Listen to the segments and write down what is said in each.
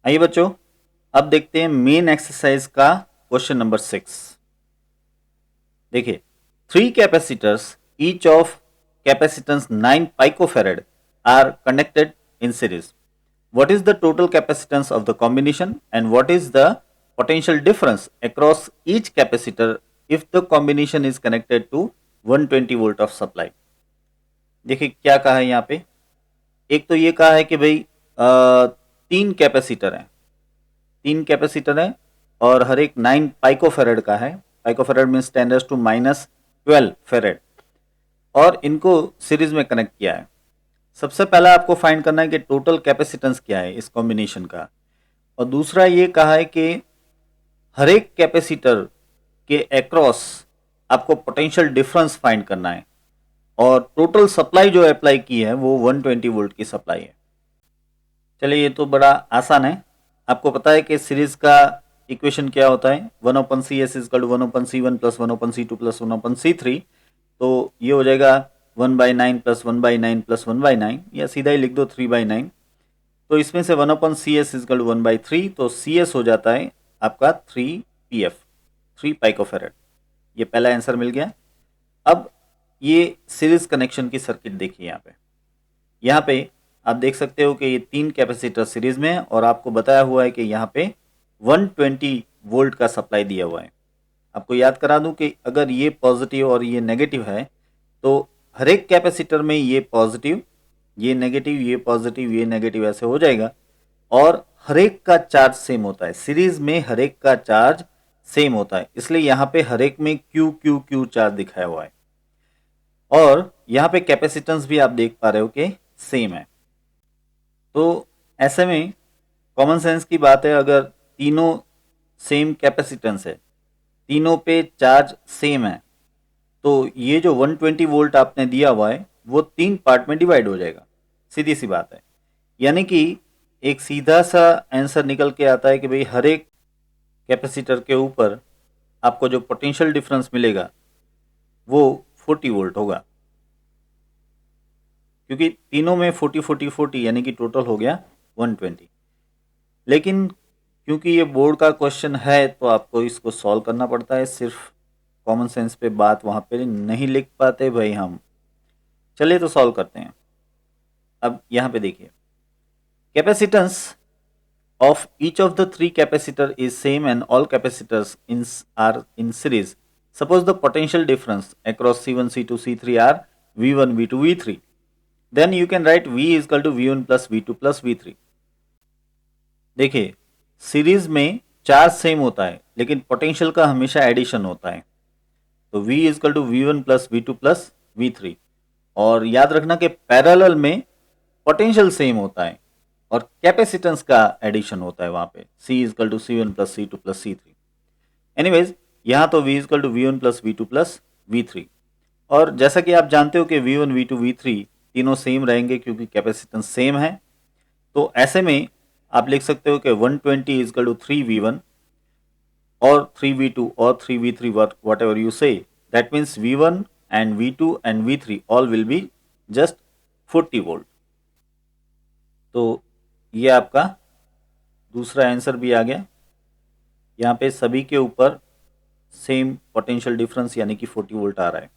आइए बच्चों, अब देखते हैं मेन एक्सरसाइज का क्वेश्चन नंबर 6। देखिए, 3 capacitors each of capacitance 9 picofarad are connected in series. What is the total capacitance of the combination and what is the potential difference across each capacitor if the combination is connected to 120 volt of supply? देखिए क्या कहा है यहाँ पे। एक तो ये कहा है कि भाई 3 कैपेसिटर हैं, 3 कैपेसिटर हैं और हर एक 9 पाइकोफेरेड का है। पाइकोफेरेड मीन्स 10⁻12 फेरेड, और इनको सीरीज में कनेक्ट किया है। सबसे पहला आपको फाइंड करना है कि टोटल कैपेसिटेंस क्या है इस कॉम्बिनेशन का, और दूसरा ये कहा है कि हर एक कैपेसिटर के अक्रॉस आपको पोटेंशियल डिफरेंस फाइंड करना है, और टोटल सप्लाई जो अप्लाई की है वो 120 वोल्ट की सप्लाई है। चलिए, ये तो बड़ा आसान है। आपको पता है कि सीरीज का इक्वेशन क्या होता है, 1/CS equal to 1/C1 plus 1/C2 plus 1/C3। तो ये हो जाएगा 1/9 प्लस 1/9 प्लस 1/9, या सीधा ही लिख दो 3/9। तो इसमें से 1/CS इक्वल टू 1/3, तो CS हो जाता है आपका 3 PF, 3 पाइकोफेरेड। ये पहला आंसर मिल गया। अब ये सीरीज कनेक्शन की सर्किट देखिए। यहाँ पे आप देख सकते हो कि ये 3 कैपेसिटर सीरीज में है, और आपको बताया हुआ है कि यहाँ पे 120 वोल्ट का सप्लाई दिया हुआ है। आपको याद करा दूं कि अगर ये पॉजिटिव और ये नेगेटिव है, तो हर एक कैपेसिटर में ये पॉजिटिव, ये नेगेटिव, ये पॉजिटिव, ये नेगेटिव, ऐसे हो जाएगा, और हर एक का चार्ज सेम होता है। सीरीज में हर एक का चार्ज सेम होता है, इसलिए यहाँ पे हर एक में क्यू क्यू क्यू चार्ज दिखाया हुआ है, और यहाँ पे कैपेसिटेंस भी आप देख पा रहे हो कि सेम है। तो ऐसे में कॉमन सेंस की बात है, अगर तीनों सेम कैपेसिटेंस है, तीनों पे चार्ज सेम है, तो ये जो 120 वोल्ट आपने दिया हुआ है वो 3 पार्ट में डिवाइड हो जाएगा। सीधी सी बात है। यानी कि एक सीधा सा आंसर निकल के आता है कि भाई हर एक कैपेसिटर के ऊपर आपको जो पोटेंशियल डिफरेंस मिलेगा वो 40 वोल्ट होगा, क्योंकि तीनों में 40 40 40 यानी कि टोटल हो गया 120। लेकिन क्योंकि ये बोर्ड का क्वेश्चन है तो आपको इसको सॉल्व करना पड़ता है, सिर्फ कॉमन सेंस पे बात वहाँ पे नहीं लिख पाते भाई हम। चलिए तो सॉल्व करते हैं। अब यहाँ पे देखिए, capacitance of each of the 3 capacitor is same and all capacitors are in series. Suppose the potential difference across C1, C2, C3 are V1, V2, V3. Then you can write V is equal to V1 plus V2 plus V3. देखिए, series में charge same होता है लेकिन potential का हमेशा addition होता है। तो V is equal to V1 plus V2 plus V3, और याद रखना कि पैरेलल में पोटेंशियल सेम होता है और कैपेसिटेंस का एडिशन होता है वहां पे, C is equal to C1 plus C2 plus C3। Anyways, यहाँ तो V is equal to V1 plus V2 plus V3, और जैसा कि आप जानते हो कि V1 V2 V3 तीनों सेम रहेंगे क्योंकि कैपेसिटेंस सेम है। तो ऐसे में आप लिख सकते हो कि 120 इजकल टू 3V1 और 3V2 और 3V3, वट एवर यू से, that means V1 and V2 and V3 all will be just 40 volt. तो ये आपका दूसरा आंसर भी आ गया। यहाँ पे सभी के ऊपर सेम पोटेंशियल डिफरेंस यानी कि 40 वोल्ट आ रहा है।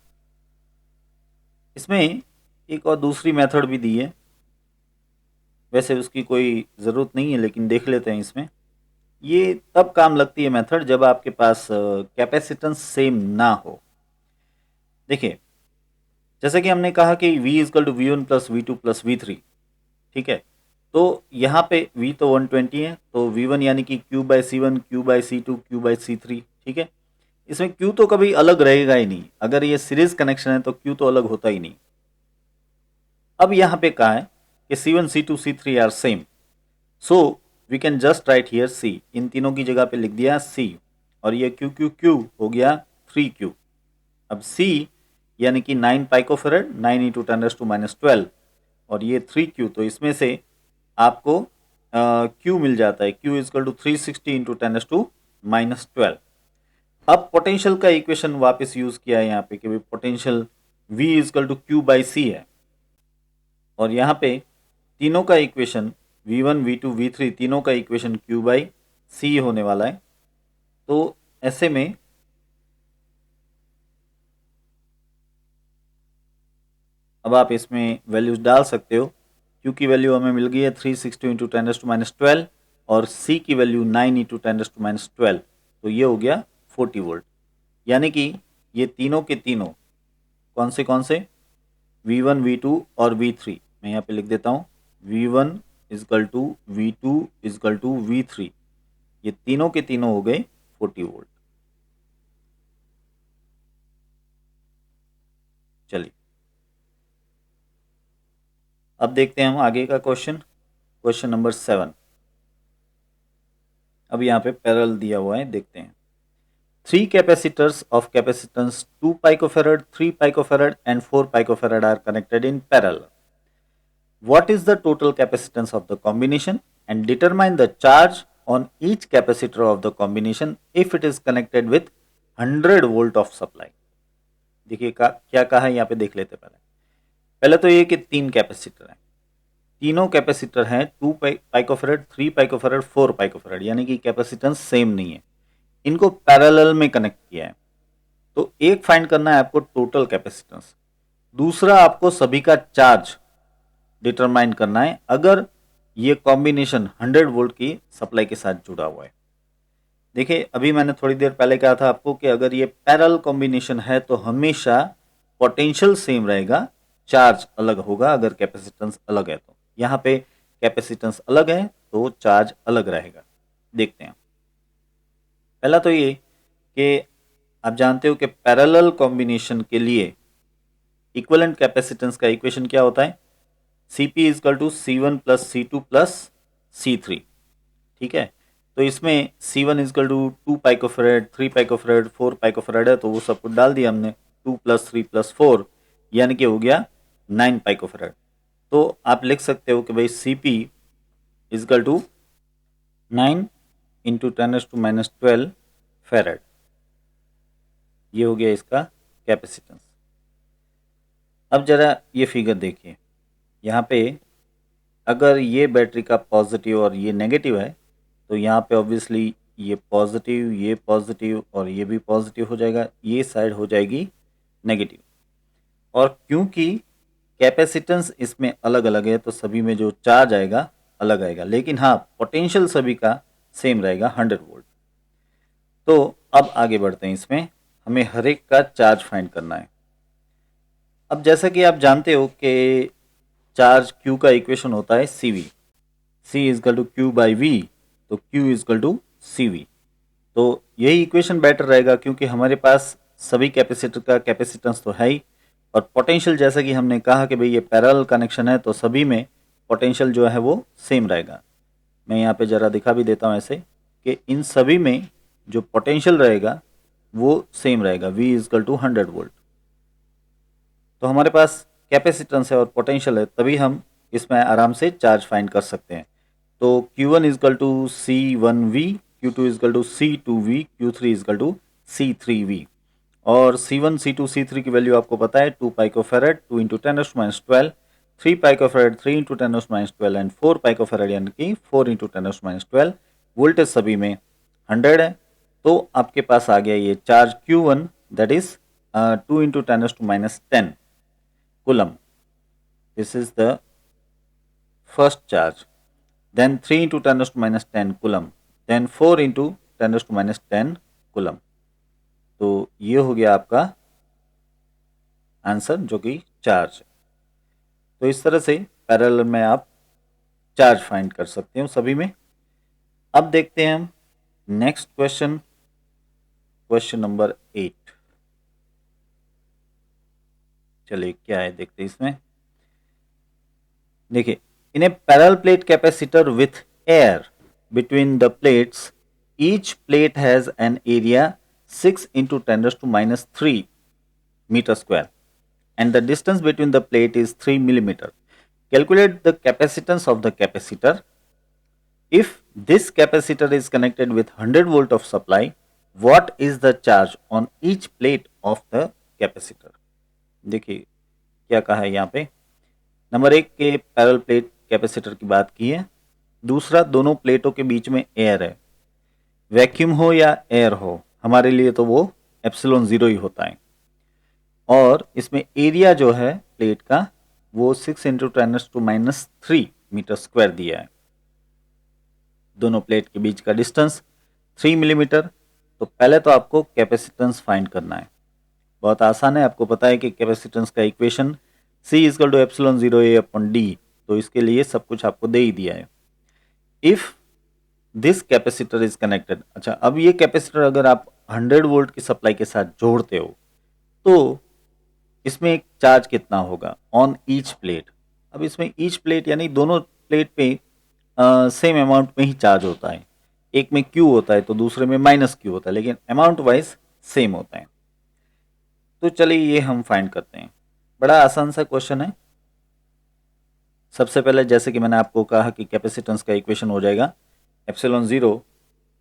इसमें एक और दूसरी मेथड भी दी है, वैसे उसकी कोई ज़रूरत नहीं है लेकिन देख लेते हैं। इसमें ये तब काम लगती है मेथड जब आपके पास कैपेसिटेंस सेम ना हो। देखिए, जैसे कि हमने कहा कि V is equal to V1 plus V2 plus V3, ठीक है। तो यहाँ पे V तो 120 है, तो V1 यानी कि Q/C1, Q/C2, Q/C3, ठीक है। इसमें Q तो कभी अलग रहेगा ही नहीं, अगर ये सीरीज कनेक्शन है तो Q तो अलग होता ही नहीं। अब यहाँ पे कहा है कि C1, C2, C3 are same, so we can just write here C। इन तीनों की जगह पे लिख दिया C, और ये Q Q Q हो गया 3Q। अब C यानी कि 9 पाइकोफेरेड, 9 इंटू 10⁻12, और ये 3Q, तो इसमें से आपको Q मिल जाता है। Q is equal to 360 into 10⁻12। अब पोटेंशियल का इक्वेशन वापस यूज किया है यहाँ पे कि potential V is equal to Q/C है, और यहाँ पे तीनों का इक्वेशन V1 V2 V3 तीनों का इक्वेशन Q बाई C होने वाला है। तो ऐसे में अब आप इसमें वैल्यूज डाल सकते हो। Q की वैल्यू हमें मिल गई है 360 इंटू 10⁻12 और C की वैल्यू 9 इंटू 10⁻12, तो ये हो गया 40 वोल्ट। यानी कि ये तीनों के तीनों कौन से V1 V2 और V3, मैं यहाँ पे लिख देता हूँ V1 is equal to V2 is equal to V3, ये तीनों के तीनों हो गए 40 वोल्ट। चलिए अब देखते हैं हम आगे का क्वेश्चन नंबर 7। अब यहाँ पे पैरेलल दिया हुआ है, देखते हैं। 3 capacitors of capacitance 2 picofarad, 3 picofarad and 4 picofarad are connected in parallel. What is the total capacitance of the combination and determine the charge on each capacitor of the combination if it is connected with 100 volt of supply. देखिए क्या कहा है यहाँ पे, देख लेते पहले तो ये कि 3 कैपेसिटर हैं, तीनों कैपेसिटर हैं 2 पाइकोफेरेड, 3 पाइकोफेरेड, 4 पाइकोफेरेड, यानी कि कैपेसिटेंस सेम नहीं है, इनको पैरेलल में कनेक्ट किया है। तो एक फाइंड करना है आपको टोटल कैपेसिटेंस, दूसरा आपको सभी का चार्ज डिटरमाइन करना है अगर ये कॉम्बिनेशन 100 वोल्ट की सप्लाई के साथ जुड़ा हुआ है। देखिए अभी मैंने थोड़ी देर पहले कहा था आपको कि अगर ये पैरेलल कॉम्बिनेशन है तो हमेशा पोटेंशियल सेम रहेगा, चार्ज अलग होगा अगर कैपेसिटेंस अलग है। तो यहाँ पे कैपेसिटेंस अलग है तो चार्ज अलग रहेगा। देखते हैं। पहला तो ये कि आप जानते हो कि पैरेलल कॉम्बिनेशन के लिए इक्विवेलेंट कैपेसिटेंस का इक्वेशन क्या होता है, Cp is equal to C1 plus C2 plus C3। ठीक है, तो इसमें C1 इजकल टू 2 पाइकोफेरेड, 3 पाइकोफेरेड, 4 पाइकोफेरेड है, तो वो सब कुछ डाल दिया हमने, 2 प्लस 3 प्लस 4 यानी कि हो गया 9 पाइकोफेरेड। तो आप लिख सकते हो कि भाई Cp इजकल टू 9 इंटू 10⁻12 फेरेड, ये हो गया इसका कैपेसिटेंस। अब जरा ये फिगर देखिए, यहाँ पे अगर ये बैटरी का पॉजिटिव और ये नेगेटिव है तो यहाँ पे ऑब्वियसली ये पॉजिटिव और ये भी पॉजिटिव हो जाएगा, ये साइड हो जाएगी नेगेटिव। और क्योंकि कैपेसिटेंस इसमें अलग अलग है तो सभी में जो चार्ज आएगा अलग आएगा, लेकिन हाँ पोटेंशियल सभी का सेम रहेगा 100 वोल्ट। तो अब आगे बढ़ते हैं, इसमें हमें हर एक का चार्ज फाइंड करना है। अब जैसा कि आप जानते हो कि चार्ज Q का इक्वेशन होता है CV, C is equal to Q by V, तो Q इजकल टू CV। तो यही इक्वेशन बेटर रहेगा क्योंकि हमारे पास सभी कैपेसिटर का कैपेसिटेंस तो है ही, और पोटेंशियल जैसा कि हमने कहा कि भाई ये पैरेलल कनेक्शन है तो सभी में पोटेंशियल जो है वो सेम रहेगा। मैं यहाँ पे ज़रा दिखा भी देता हूँ ऐसे कि इन सभी में जो पोटेंशियल रहेगा वो सेम रहेगा, V इजकल टू 100 वोल्ट। तो हमारे पास कैपेसिटेंस है और पोटेंशियल है, तभी हम इसमें आराम से चार्ज फाइंड कर सकते हैं। तो Q1 is equal to C1V, Q2 is equal to C2V, Q3 is equal to C3V। और C1 C2 C3 की वैल्यू आपको पता है 2 पाइकोफेरेड 2 इंटू 10⁻12, 3 पाइकोफेरेड 3 इंटू 10⁻12 एंड 4 पाइकोफेरेड यानी कि 4 इंटू 10⁻12। वोल्टेज सभी में 100 है, तो आपके पास आ गया ये charge Q1 that is 2 into 10⁻10 coulomb. This is the first charge. Then 3 into 10⁻10 coulomb. Then 4 into 10⁻10 coulomb. तो ये हो गया आपका आंसर जो कि चार्ज है। तो इस तरह से पैरेलल में आप चार्ज फाइंड कर सकते हो सभी में। अब देखते हैं हम नेक्स्ट क्वेश्चन नंबर 8। चलिए क्या है देखते हैं इसमें। देखिए, in a parallel plate capacitor with air between the plates, each plate has an area 6 into 10⁻³ metre square and the distance between the plate is 3 millimeter. Calculate the capacitance of the capacitor. If this capacitor is connected with 100 volt of supply, what is the charge on each plate of the capacitor? देखिए क्या कहा है यहाँ पे। Number 1 के parallel plate capacitor की बात की है दूसरा, दोनों प्लेटों के बीच में एयर है। वैक्यूम हो या एयर हो, हमारे लिए तो वो एप्सिलॉन जीरो ही होता है। और इसमें एरिया जो है प्लेट का वो 6 इंटू 10⁻³ मीटर स्क्वायर दिया है। दोनों प्लेट के बीच का डिस्टेंस 3 मिलीमीटर। तो पहले तो आपको कैपेसिटेंस फाइंड करना है। बहुत आसान है, आपको पता है कि कैपेसिटेंस का equation C is equal to epsilon zero A upon D। तो इसके लिए सब कुछ आपको दे ही दिया है। If this capacitor is connected, अच्छा अब ये कैपेसिटर अगर आप 100 वोल्ट की सप्लाई के साथ जोड़ते हो तो इसमें एक चार्ज कितना होगा ऑन ईच प्लेट। अब इसमें ईच प्लेट यानी दोनों प्लेट पे सेम अमाउंट में ही चार्ज होता है। एक में Q होता है तो दूसरे में -Q होता है, लेकिन अमाउंट वाइज सेम होता है। तो चलिए ये हम फाइंड करते हैं। बड़ा आसान सा क्वेश्चन है। सबसे पहले जैसे कि मैंने आपको कहा कि कैपेसिटेंस का इक्वेशन हो जाएगा epsilon zero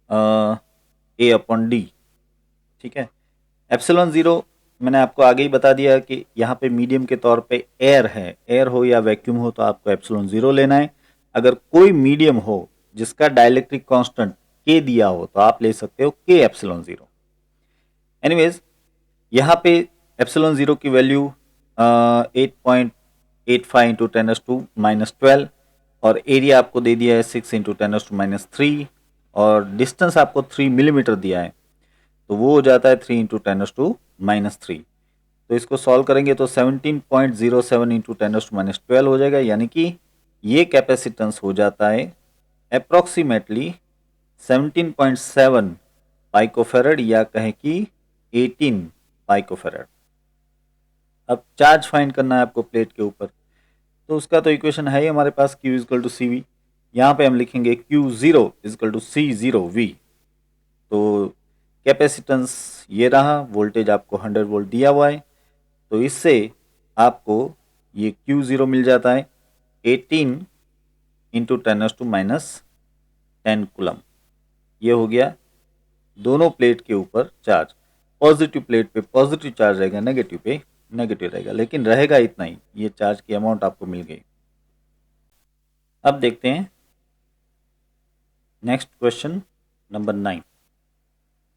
A upon D। ठीक है, एप्सिलॉन जीरो मैंने आपको आगे ही बता दिया कि यहाँ पे मीडियम के तौर पे एयर है। एयर हो या वैक्यूम हो तो आपको एप्सिलॉन जीरो लेना है। अगर कोई मीडियम हो जिसका डाइलेक्ट्रिक कांस्टेंट के दिया हो तो आप ले सकते हो के एप्सिलॉन जीरो। एनीवेज यहाँ पे एप्सिलॉन जीरो की वैल्यू 8.85 इंटू 10⁻⁻12 और एरिया आपको दे दिया है 6 इंटू 10⁻³ और डिस्टेंस आपको 3 मिलीमीटर दिया है। तो वो हो जाता है 3 इंटू 10⁻³ तो इसको सॉल्व करेंगे तो 17.07 इंटू 10⁻12 हो जाएगा, यानी कि ये कैपेसिटेंस हो जाता है अप्रोक्सीमेटली 17.7 पाइकोफेरेड या कहें कि 18 पाइकोफेरेड। अब चार्ज फाइंड करना है आपको प्लेट के ऊपर, तो उसका तो इक्वेशन है ही हमारे पास Q इजकल टू CV। यहाँ पे हम लिखेंगे Q0 इजकल टू C0V। तो कैपेसिटेंस ये रहा, वोल्टेज आपको 100 वोल्ट दिया हुआ है, तो इससे आपको ये Q0 मिल जाता है 18 इंटू 10⁻10 कूलम। ये हो गया दोनों प्लेट के ऊपर चार्ज। पॉजिटिव प्लेट पे पॉजिटिव चार्ज रहेगा, नेगेटिव पे नेगेटिव रहेगा, लेकिन रहेगा इतना ही। ये चार्ज की अमाउंट आपको मिल गई। अब देखते हैं नेक्स्ट क्वेश्चन नंबर 9।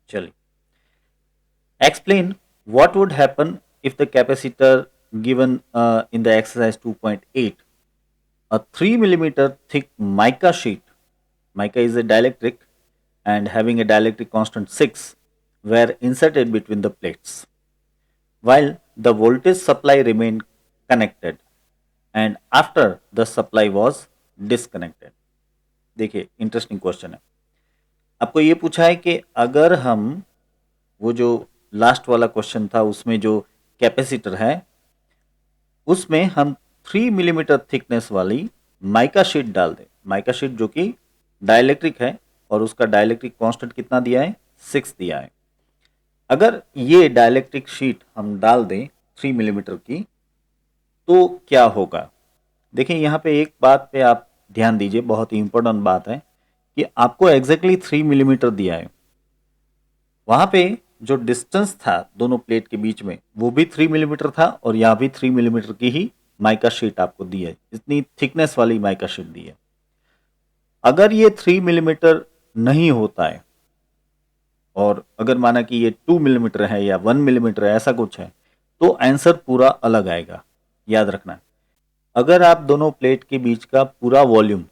चलिए, explain what would happen if the capacitor given in the exercise 2.8 a 3 millimeter thick mica sheet, mica is a dielectric and having a dielectric constant 6 were inserted between the plates while the voltage supply remained connected and after the supply was disconnected। देखिए interesting question है। आपको ये पूछा है कि अगर हम वो जो लास्ट वाला क्वेश्चन था उसमें जो कैपेसिटर है उसमें हम 3 मिलीमीटर थिकनेस वाली माइका शीट डाल दें। माइका शीट जो कि डाइलेक्ट्रिक है और उसका डाइलेक्ट्रिक कांस्टेंट कितना दिया है 6 दिया है। अगर ये डाइलेक्ट्रिक शीट हम डाल दें 3 मिलीमीटर की तो क्या होगा। देखिए यहाँ पे एक बात पे आप ध्यान दीजिए, बहुत ही इंपॉर्टेंट बात है कि आपको एग्जैक्टली 3 मिलीमीटर दिया है। वहां पे जो डिस्टेंस था दोनों प्लेट के बीच में वो भी 3 मिलीमीटर था और यहाँ भी 3 मिलीमीटर की ही माइका शीट आपको दी है, इतनी थिकनेस वाली माइका शीट दी है। अगर ये 3 मिलीमीटर नहीं होता है और अगर माना कि ये 2 मिलीमीटर है या 1 मिलीमीटर है, ऐसा कुछ है, तो आंसर पूरा अलग आएगा। याद रखना, अगर आप दोनों प्लेट के बीच का पूरा वॉल्यूम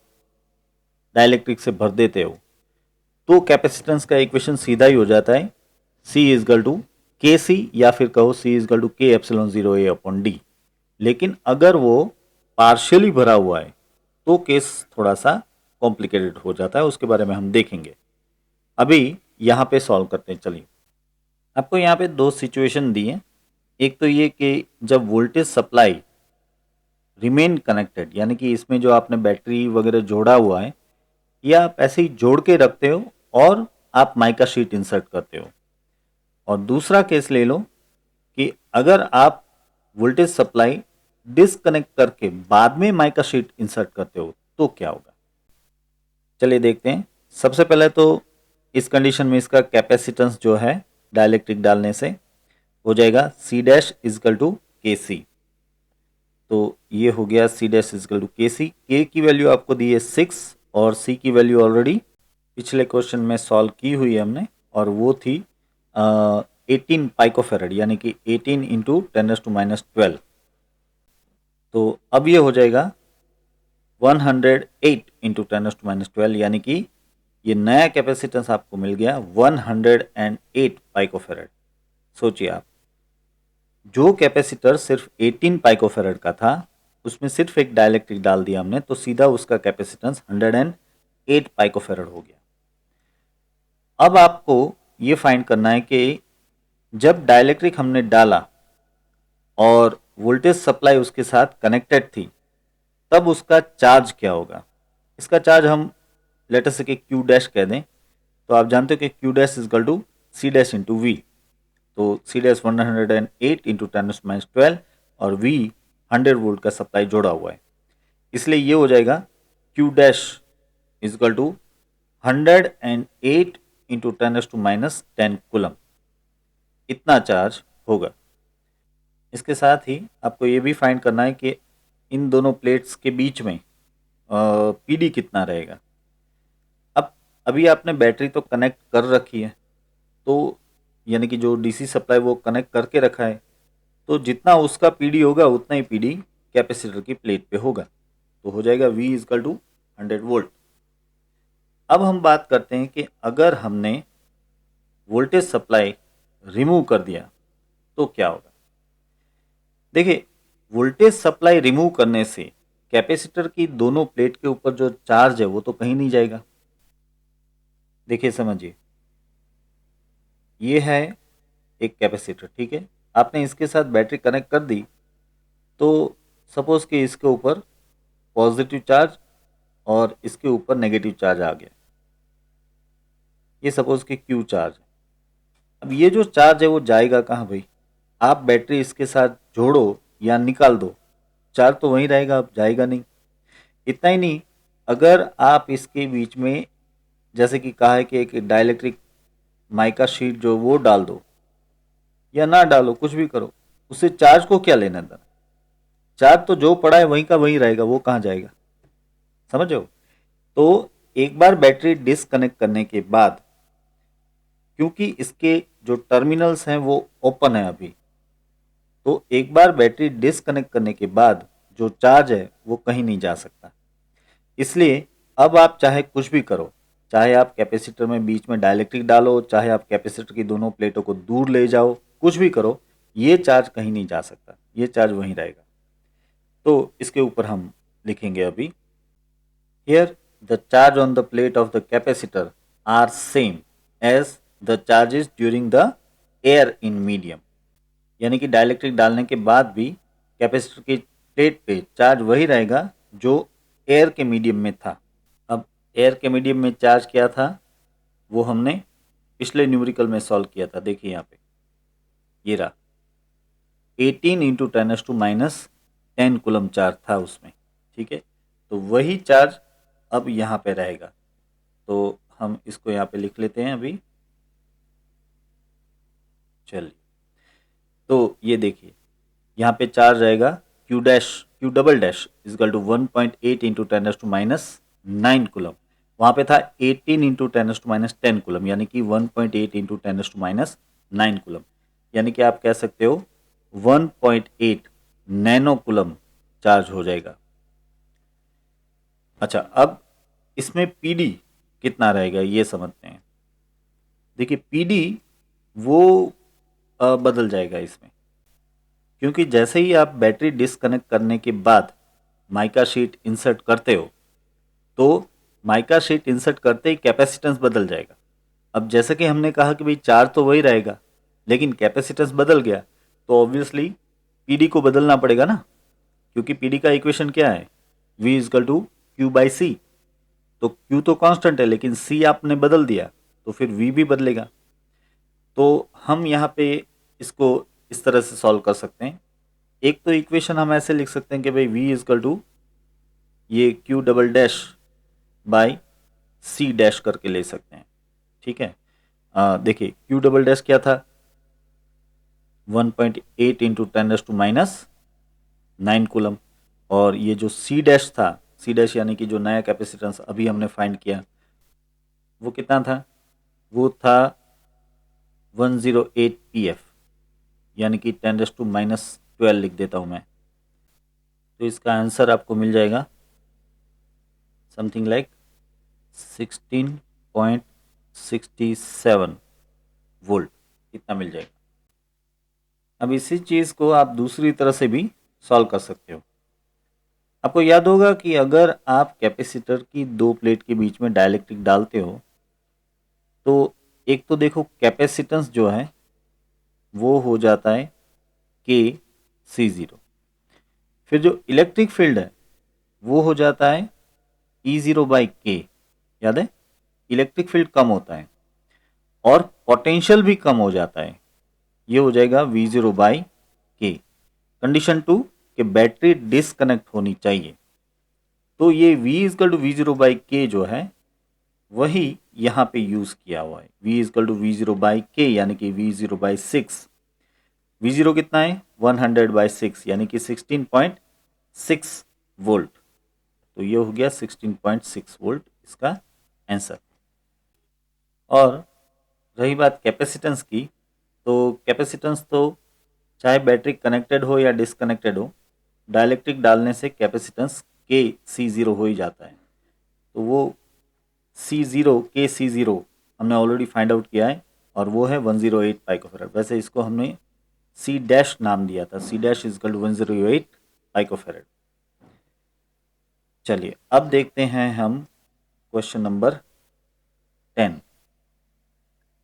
डाइलेक्ट्रिक से भर देते हो तो कैपेसिटेंस का इक्वेशन सीधा ही हो जाता है C इजकल टू KC या फिर कहो C is equal to K epsilon zero A upon D। लेकिन अगर वो पार्शियली भरा हुआ है तो केस थोड़ा सा कॉम्प्लिकेटेड हो जाता है, उसके बारे में हम देखेंगे। अभी यहाँ पे सॉल्व करते हैं। चलिए, आपको यहाँ पे दो सिचुएशन दी है। एक तो ये कि जब वोल्टेज सप्लाई रिमेन कनेक्टेड, यानी कि इसमें जो आपने बैटरी वगैरह जोड़ा हुआ है या आप ऐसे ही जोड़ के रखते हो और आप माइका शीट इंसर्ट करते हो। और दूसरा केस ले लो कि अगर आप वोल्टेज सप्लाई डिसकनेक्ट करके बाद में माइका शीट इंसर्ट करते हो तो क्या होगा। चलिए देखते हैं। सबसे पहले तो इस कंडीशन में इसका कैपेसिटेंस जो है डाइलेक्ट्रिक डालने से हो जाएगा C dash is equal to KC। तो ये हो गया C dash is equal to KC। K की वैल्यू आपको दी है 6 और सी की वैल्यू ऑलरेडी पिछले क्वेश्चन में सॉल्व की हुई है हमने, और वो थी 18 पाइकोफेरेड, यानी कि 18 इंटू 10⁻12। तो अब ये हो जाएगा 108 इंटू 10⁻12, यानी कि ये नया कैपेसिटेंस आपको मिल गया 108 पाइकोफेरेड। सोचिए आप, जो कैपेसिटर सिर्फ 18 पाइकोफेरेड का था, उसमें सिर्फ एक डाइलेक्ट्रिक डाल दिया हमने, तो सीधा उसका कैपेसिटेंस 108 पाइकोफेरेड हो गया। अब आपको ये फाइंड करना है कि जब डाइलेक्ट्रिक हमने डाला और वोल्टेज सप्लाई उसके साथ कनेक्टेड थी, तब उसका चार्ज क्या होगा। इसका चार्ज हम लेटर से कि क्यू डैश कह दें, तो आप जानते हो कि Q dash is equal to C dash into V. तो सी डैश 108 इंटू 10⁻12 और वी 100 वोल्ट का सप्लाई जोड़ा हुआ है, इसलिए ये हो जाएगा Q dash is equal to 108 into 10⁻10 coulomb. इतना चार्ज होगा। इसके साथ ही आपको ये भी फाइंड करना है कि इन दोनों प्लेट्स के बीच में पीडी कितना रहेगा। अब अभी आपने बैटरी तो कनेक्ट कर रखी है, तो यानी कि जो डीसी सप्लाई वो कनेक्ट करके रखा है, तो जितना उसका पीडी होगा उतना ही पीडी कैपेसिटर की प्लेट पे होगा, तो हो जाएगा V इजकल टू 100 वोल्ट। अब हम बात करते हैं कि अगर हमने वोल्टेज सप्लाई रिमूव कर दिया तो क्या होगा। देखिए, वोल्टेज सप्लाई रिमूव करने से कैपेसिटर की दोनों प्लेट के ऊपर जो चार्ज है वो तो कहीं नहीं जाएगा। देखिए समझिए, ये है एक कैपेसिटर, ठीक है, आपने इसके साथ बैटरी कनेक्ट कर दी, तो सपोज कि इसके ऊपर पॉजिटिव चार्ज और इसके ऊपर नेगेटिव चार्ज आ गया, ये सपोज कि क्यू चार्ज है। अब ये जो चार्ज है वो जाएगा कहाँ भाई, आप बैटरी इसके साथ जोड़ो या निकाल दो, चार्ज तो वहीं रहेगा, अब जाएगा नहीं। इतना ही नहीं, अगर आप इसके बीच में जैसे कि कहा है कि एक डाइलेक्ट्रिक माइका शीट जो वो डाल दो या ना डालो, कुछ भी करो, उससे चार्ज को क्या लेना था। चार्ज तो जो पड़ा है वहीं का वहीं रहेगा, वो कहाँ जाएगा, समझो। तो एक बार बैटरी डिस्कनेक्ट करने के बाद, क्योंकि इसके जो टर्मिनल्स हैं वो ओपन है अभी, तो एक बार बैटरी डिस्कनेक्ट करने के बाद जो चार्ज है वो कहीं नहीं जा सकता। इसलिए अब आप चाहे कुछ भी करो, चाहे आप कैपेसिटर में बीच में डाइलेक्ट्रिक डालो, चाहे आप कैपेसिटर की दोनों प्लेटों को दूर ले जाओ, कुछ भी करो, ये चार्ज कहीं नहीं जा सकता, ये चार्ज वहीं रहेगा। तो इसके ऊपर हम लिखेंगे अभी, here the charge on the plate of the capacitor are same as the charges during the air in medium, यानी कि डाइलेक्ट्रिक डालने के बाद भी कैपेसिटर की प्लेट पे चार्ज वही रहेगा जो एयर के मीडियम में था। अब एयर के मीडियम में चार्ज क्या था वो हमने पिछले न्यूमेरिकल में सॉल्व किया था। देखिए यहाँ पे ये रहा 18 इंटू 10⁻10 कूलम चार्ज था उसमें, ठीक है। तो वही चार्ज अब यहाँ पे रहेगा, तो हम इसको यहाँ पे लिख लेते हैं अभी। चलिए, तो ये देखिए यहाँ पे चार्ज रहेगा Q double dash is equal to 1.8 into 10⁻9 coulomb. वहाँ पे था 18 इंटू 10⁻10 कूलम, यानी कि 1.8 इंटू 10⁻9 कूलम, यानी कि आप कह सकते हो 1.8 नैनो कूलम चार्ज हो जाएगा। अच्छा, अब इसमें पीडी कितना रहेगा ये समझते हैं। देखिए पीडी वो बदल जाएगा इसमें, क्योंकि जैसे ही आप बैटरी डिस्कनेक्ट करने के बाद माइका शीट इंसर्ट करते हो, तो माइका शीट इंसर्ट करते ही कैपेसिटेंस बदल जाएगा। अब जैसे कि हमने कहा कि भाई चार्ज तो वही रहेगा, लेकिन कैपेसिटेंस बदल गया, तो ऑब्वियसली पीडी को बदलना पड़ेगा ना, क्योंकि पीडी का इक्वेशन क्या है, V is equal to Q by C. तो Q तो कांस्टेंट है, लेकिन C आपने बदल दिया तो फिर V भी बदलेगा। तो हम यहाँ पे इसको इस तरह से सॉल्व कर सकते हैं। एक तो इक्वेशन हम ऐसे लिख सकते हैं कि भाई V इजकल टू ये Q double dash by C dash करके ले सकते हैं, ठीक है। देखिए Q डबल डैश क्या था, 1.8 इंटू 10⁻9 कूलम, और ये जो C डैश था, सी डैश यानी कि जो नया कैपेसिटेंस अभी हमने फाइंड किया वो कितना था, वो था 108 pf, यानी कि 10⁻⁻12 लिख देता हूँ मैं। तो इसका आंसर आपको मिल जाएगा समथिंग लाइक 16.67 वोल्ट, इतना मिल जाएगा। अब इसी चीज़ को आप दूसरी तरह से भी सॉल्व कर सकते हो। आपको याद होगा कि अगर आप कैपेसिटर की दो प्लेट के बीच में डाइलेक्ट्रिक डालते हो तो एक तो देखो कैपेसिटेंस जो है वो हो जाता है के सी ज़ीरो, फिर जो इलेक्ट्रिक फील्ड है वो हो जाता है ई ज़ीरो बाई के। याद है, इलेक्ट्रिक फील्ड कम होता है और पोटेंशियल भी कम हो जाता है, ये हो जाएगा V zero by K. Condition two कि बैटरी डिसकनेक्ट होनी चाहिए, तो ये V is equal to V zero by K जो है वही यहाँ पे यूज़ किया हुआ है। V is equal to V zero by K यानी कि V zero by six. V zero कितना है 100/6 यानी कि 16.6 वोल्ट, तो ये हो गया 16.6 वोल्ट इसका आंसर। और रही बात कैपेसिटेंस की, तो कैपेसिटेंस तो चाहे बैटरी कनेक्टेड हो या डिसकनेक्टेड हो, डाइलेक्ट्रिक डालने से कैपेसिटेंस के सी ज़ीरो हो ही जाता है। तो वो सी ज़ीरो के सी ज़ीरो हमने ऑलरेडी फाइंड आउट किया है और वो है 108 पाइकोफेरेड। वैसे इसको हमने सी डैश नाम दिया था, सी डैश इजकल टू 108 पाइकोफेरेड। चलिए अब देखते हैं हम क्वेश्चन नंबर 10।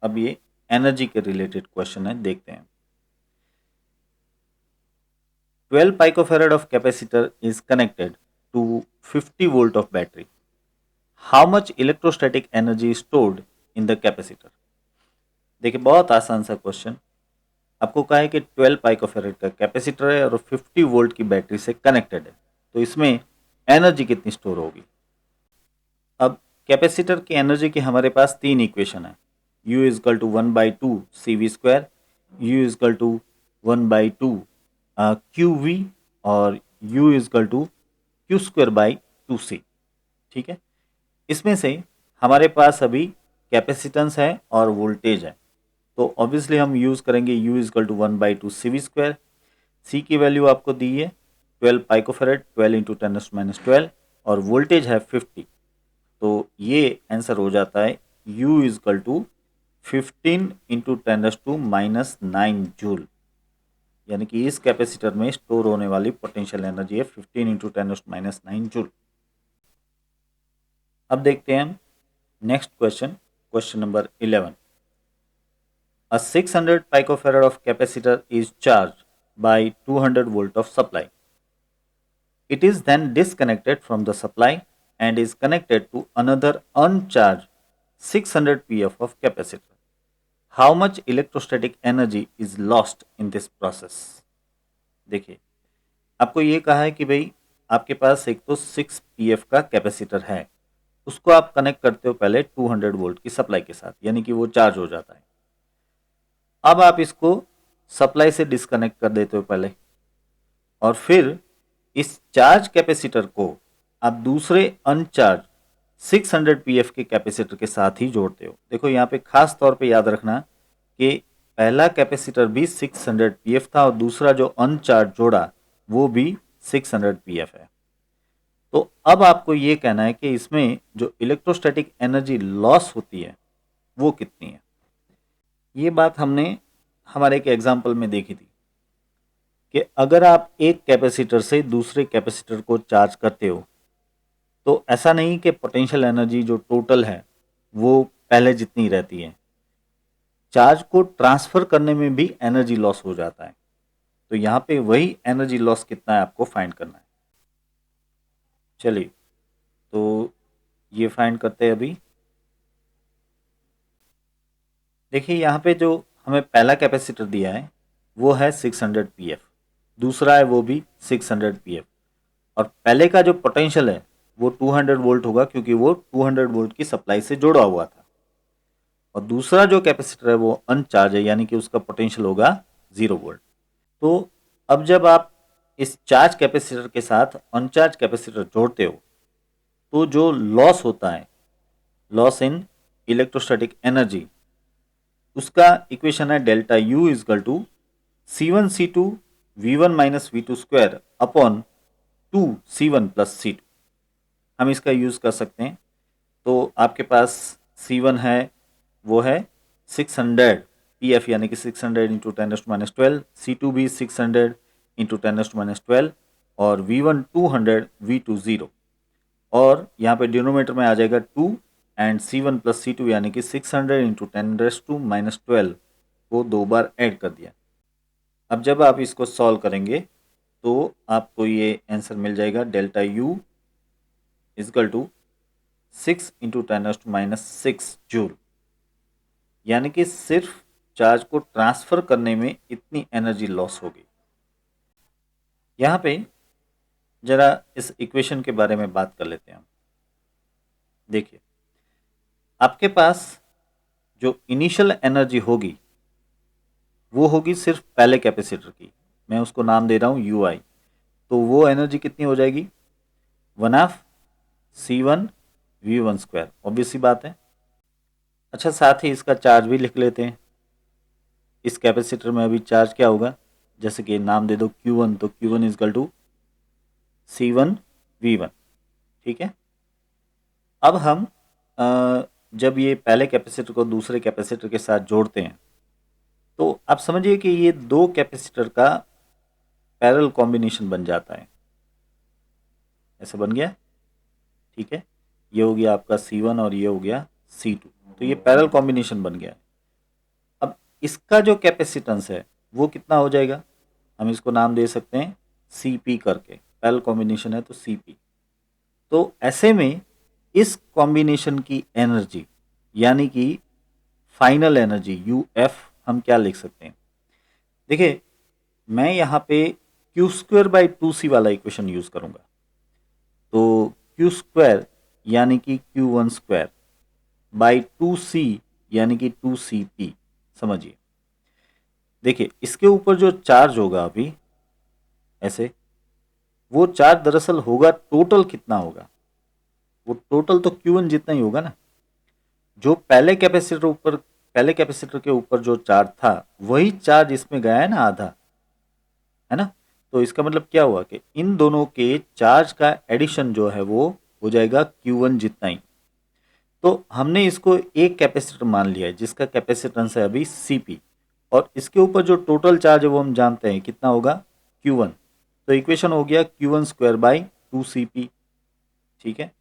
अब ये एनर्जी के रिलेटेड क्वेश्चन है, देखते हैं। 12 picofarad of capacitor is connected to 50 volt of battery. How much electrostatic energy is stored in the capacitor? देखिए बहुत आसान सा क्वेश्चन। आपको कहा है कि 12 पाइकोफेरेड का कैपेसिटर है और 50 वोल्ट की बैटरी से कनेक्टेड है, तो इसमें एनर्जी कितनी स्टोर होगी। अब कैपेसिटर की एनर्जी की हमारे पास तीन इक्वेशन है, U is equal to 1/2 CV², U is equal to 1/2 QV और U इजकल टू Q²/2C। ठीक है, इसमें से हमारे पास अभी कैपेसिटेंस है और वोल्टेज है, तो ऑब्वियसली हम यूज़ करेंगे U is equal to 1/2 CV²। C की वैल्यू आपको दी है 12 पाइकोफेरेड, 12 इंटू 10⁻12 और वोल्टेज है 50, तो ये आंसर हो जाता है U is equal to 15 into 10⁻⁻9 joule, यानी कि इस कैपेसिटर में स्टोर होने वाली पोटेंशियल एनर्जी है 15 इंटू 10⁻9 जूल। अब देखते हैं हम next question, question number 11। A 600 picofarad of capacitor is charged by 200 volt of supply. It is then disconnected from the supply and is connected to another uncharged 600 pf of capacitor. How much electrostatic energy is lost in this process? देखिए आपको ये कहा है कि भाई आपके पास एक तो 6 pf का कैपेसिटर है, उसको आप कनेक्ट करते हो पहले 200 वोल्ट की सप्लाई के साथ, यानी कि वो चार्ज हो जाता है। अब आप इसको सप्लाई से डिस्कनेक्ट कर देते हो पहले, और फिर इस चार्ज कैपेसिटर को आप दूसरे अनचार्ज 600 pf के कैपेसिटर के साथ ही जोड़ते हो। देखो यहाँ पे खास तौर पे याद रखना कि पहला कैपेसिटर भी 600 pf था और दूसरा जो अनचार्ज जोड़ा वो भी 600 pf है। तो अब आपको ये कहना है कि इसमें जो इलेक्ट्रोस्टैटिक एनर्जी लॉस होती है वो कितनी है। ये बात हमने हमारे एक एग्जाम्पल में देखी थी कि अगर आप एक कैपेसिटर से दूसरे कैपेसिटर को चार्ज करते हो तो ऐसा नहीं कि पोटेंशियल एनर्जी जो टोटल है वो पहले जितनी रहती है, चार्ज को ट्रांसफर करने में भी एनर्जी लॉस हो जाता है। तो यहाँ पे वही एनर्जी लॉस कितना है आपको फाइंड करना है। चलिए तो ये फाइंड करते हैं अभी। देखिए यहाँ पे जो हमें पहला कैपेसिटर दिया है वो है 600 pf, दूसरा है वो भी 600 pf, और पहले का जो पोटेंशियल है वो 200 वोल्ट होगा क्योंकि वो 200 वोल्ट की सप्लाई से जुड़ा हुआ था, और दूसरा जो कैपेसिटर है वो अनचार्ज है यानी कि उसका पोटेंशियल होगा 0 वोल्ट। तो अब जब आप इस चार्ज कैपेसिटर के साथ अनचार्ज कैपेसिटर जोड़ते हो तो जो लॉस होता है, लॉस इन इलेक्ट्रोस्टैटिक एनर्जी, उसका इक्वेशन है delta U is equal to C1 C2 V1 minus V2 square upon 2 C1 plus C2। हम इसका यूज कर सकते हैं। तो आपके पास C1 है, वो है 600 PF यानी कि 600 इंटू 10⁻12, C2 भी 600 इंटू 10⁻12 और V1 200 V2 0, और यहाँ पे डिनोमीटर में आ जाएगा 2 एंड C1 प्लस C2 यानी कि 600 इंटू 10⁻12 को 2 बार ऐड कर दिया। अब जब आप इसको सॉल्व करेंगे तो आपको ये आंसर मिल जाएगा delta U is equal to 6 into 10⁻6 joule, यानी कि सिर्फ चार्ज को ट्रांसफर करने में इतनी एनर्जी लॉस होगी। यहाँ पे जरा इस इक्वेशन के बारे में बात कर लेते हैं हम। देखिए, आपके पास जो इनिशियल एनर्जी होगी वो होगी सिर्फ पहले कैपेसिटर की, मैं उसको नाम दे रहा हूँ यू आई। तो वो एनर्जी कितनी हो जाएगी, 1/2 C1 V1 स्क्वायर, ऑब्वियस सी बात है। अच्छा, साथ ही इसका चार्ज भी लिख लेते हैं। इस कैपेसिटर में अभी चार्ज क्या होगा, जैसे कि नाम दे दो Q1, तो Q1 is equal to C1 V1। ठीक है। अब हम जब ये पहले कैपेसिटर को दूसरे कैपेसिटर के साथ जोड़ते हैं तो आप समझिए कि ये दो कैपेसिटर का पैरेलल कॉम्बिनेशन बन जाता है। ऐसा बन गया, ठीक है। ये हो गया आपका C1 और ये हो गया C2, तो ये पैरेलल कॉम्बिनेशन बन गया। अब इसका जो कैपेसिटेंस है वो कितना हो जाएगा, हम इसको नाम दे सकते हैं CP करके, पैरेलल कॉम्बिनेशन है तो CP। तो ऐसे में इस कॉम्बिनेशन की एनर्जी यानी कि फाइनल एनर्जी UF हम क्या लिख सकते हैं। देखिए, मैं यहाँ पे Q²/2C वाला इक्वेशन यूज करूंगा। तो Q² यानी कि Q1 स्क्वायर बाई 2C यानी कि 2CP, समझिए। देखिए, इसके ऊपर जो चार्ज होगा अभी ऐसे, वो चार्ज दरअसल होगा टोटल कितना होगा, वो टोटल तो Q1 जितना ही होगा ना। जो पहले कैपेसिटर के ऊपर जो चार्ज था वही चार्ज इसमें गया है ना, आधा, है ना। तो इसका मतलब क्या हुआ कि इन दोनों के चार्ज का एडिशन जो है वो हो जाएगा Q1 जितना ही। तो हमने इसको एक कैपेसिटर मान लिया है जिसका कैपेसिटेंस है अभी Cp, और इसके ऊपर जो टोटल चार्ज है वो हम जानते हैं कितना होगा, Q1। तो इक्वेशन हो गया Q1 स्क्वायर बाई 2CP। ठीक है।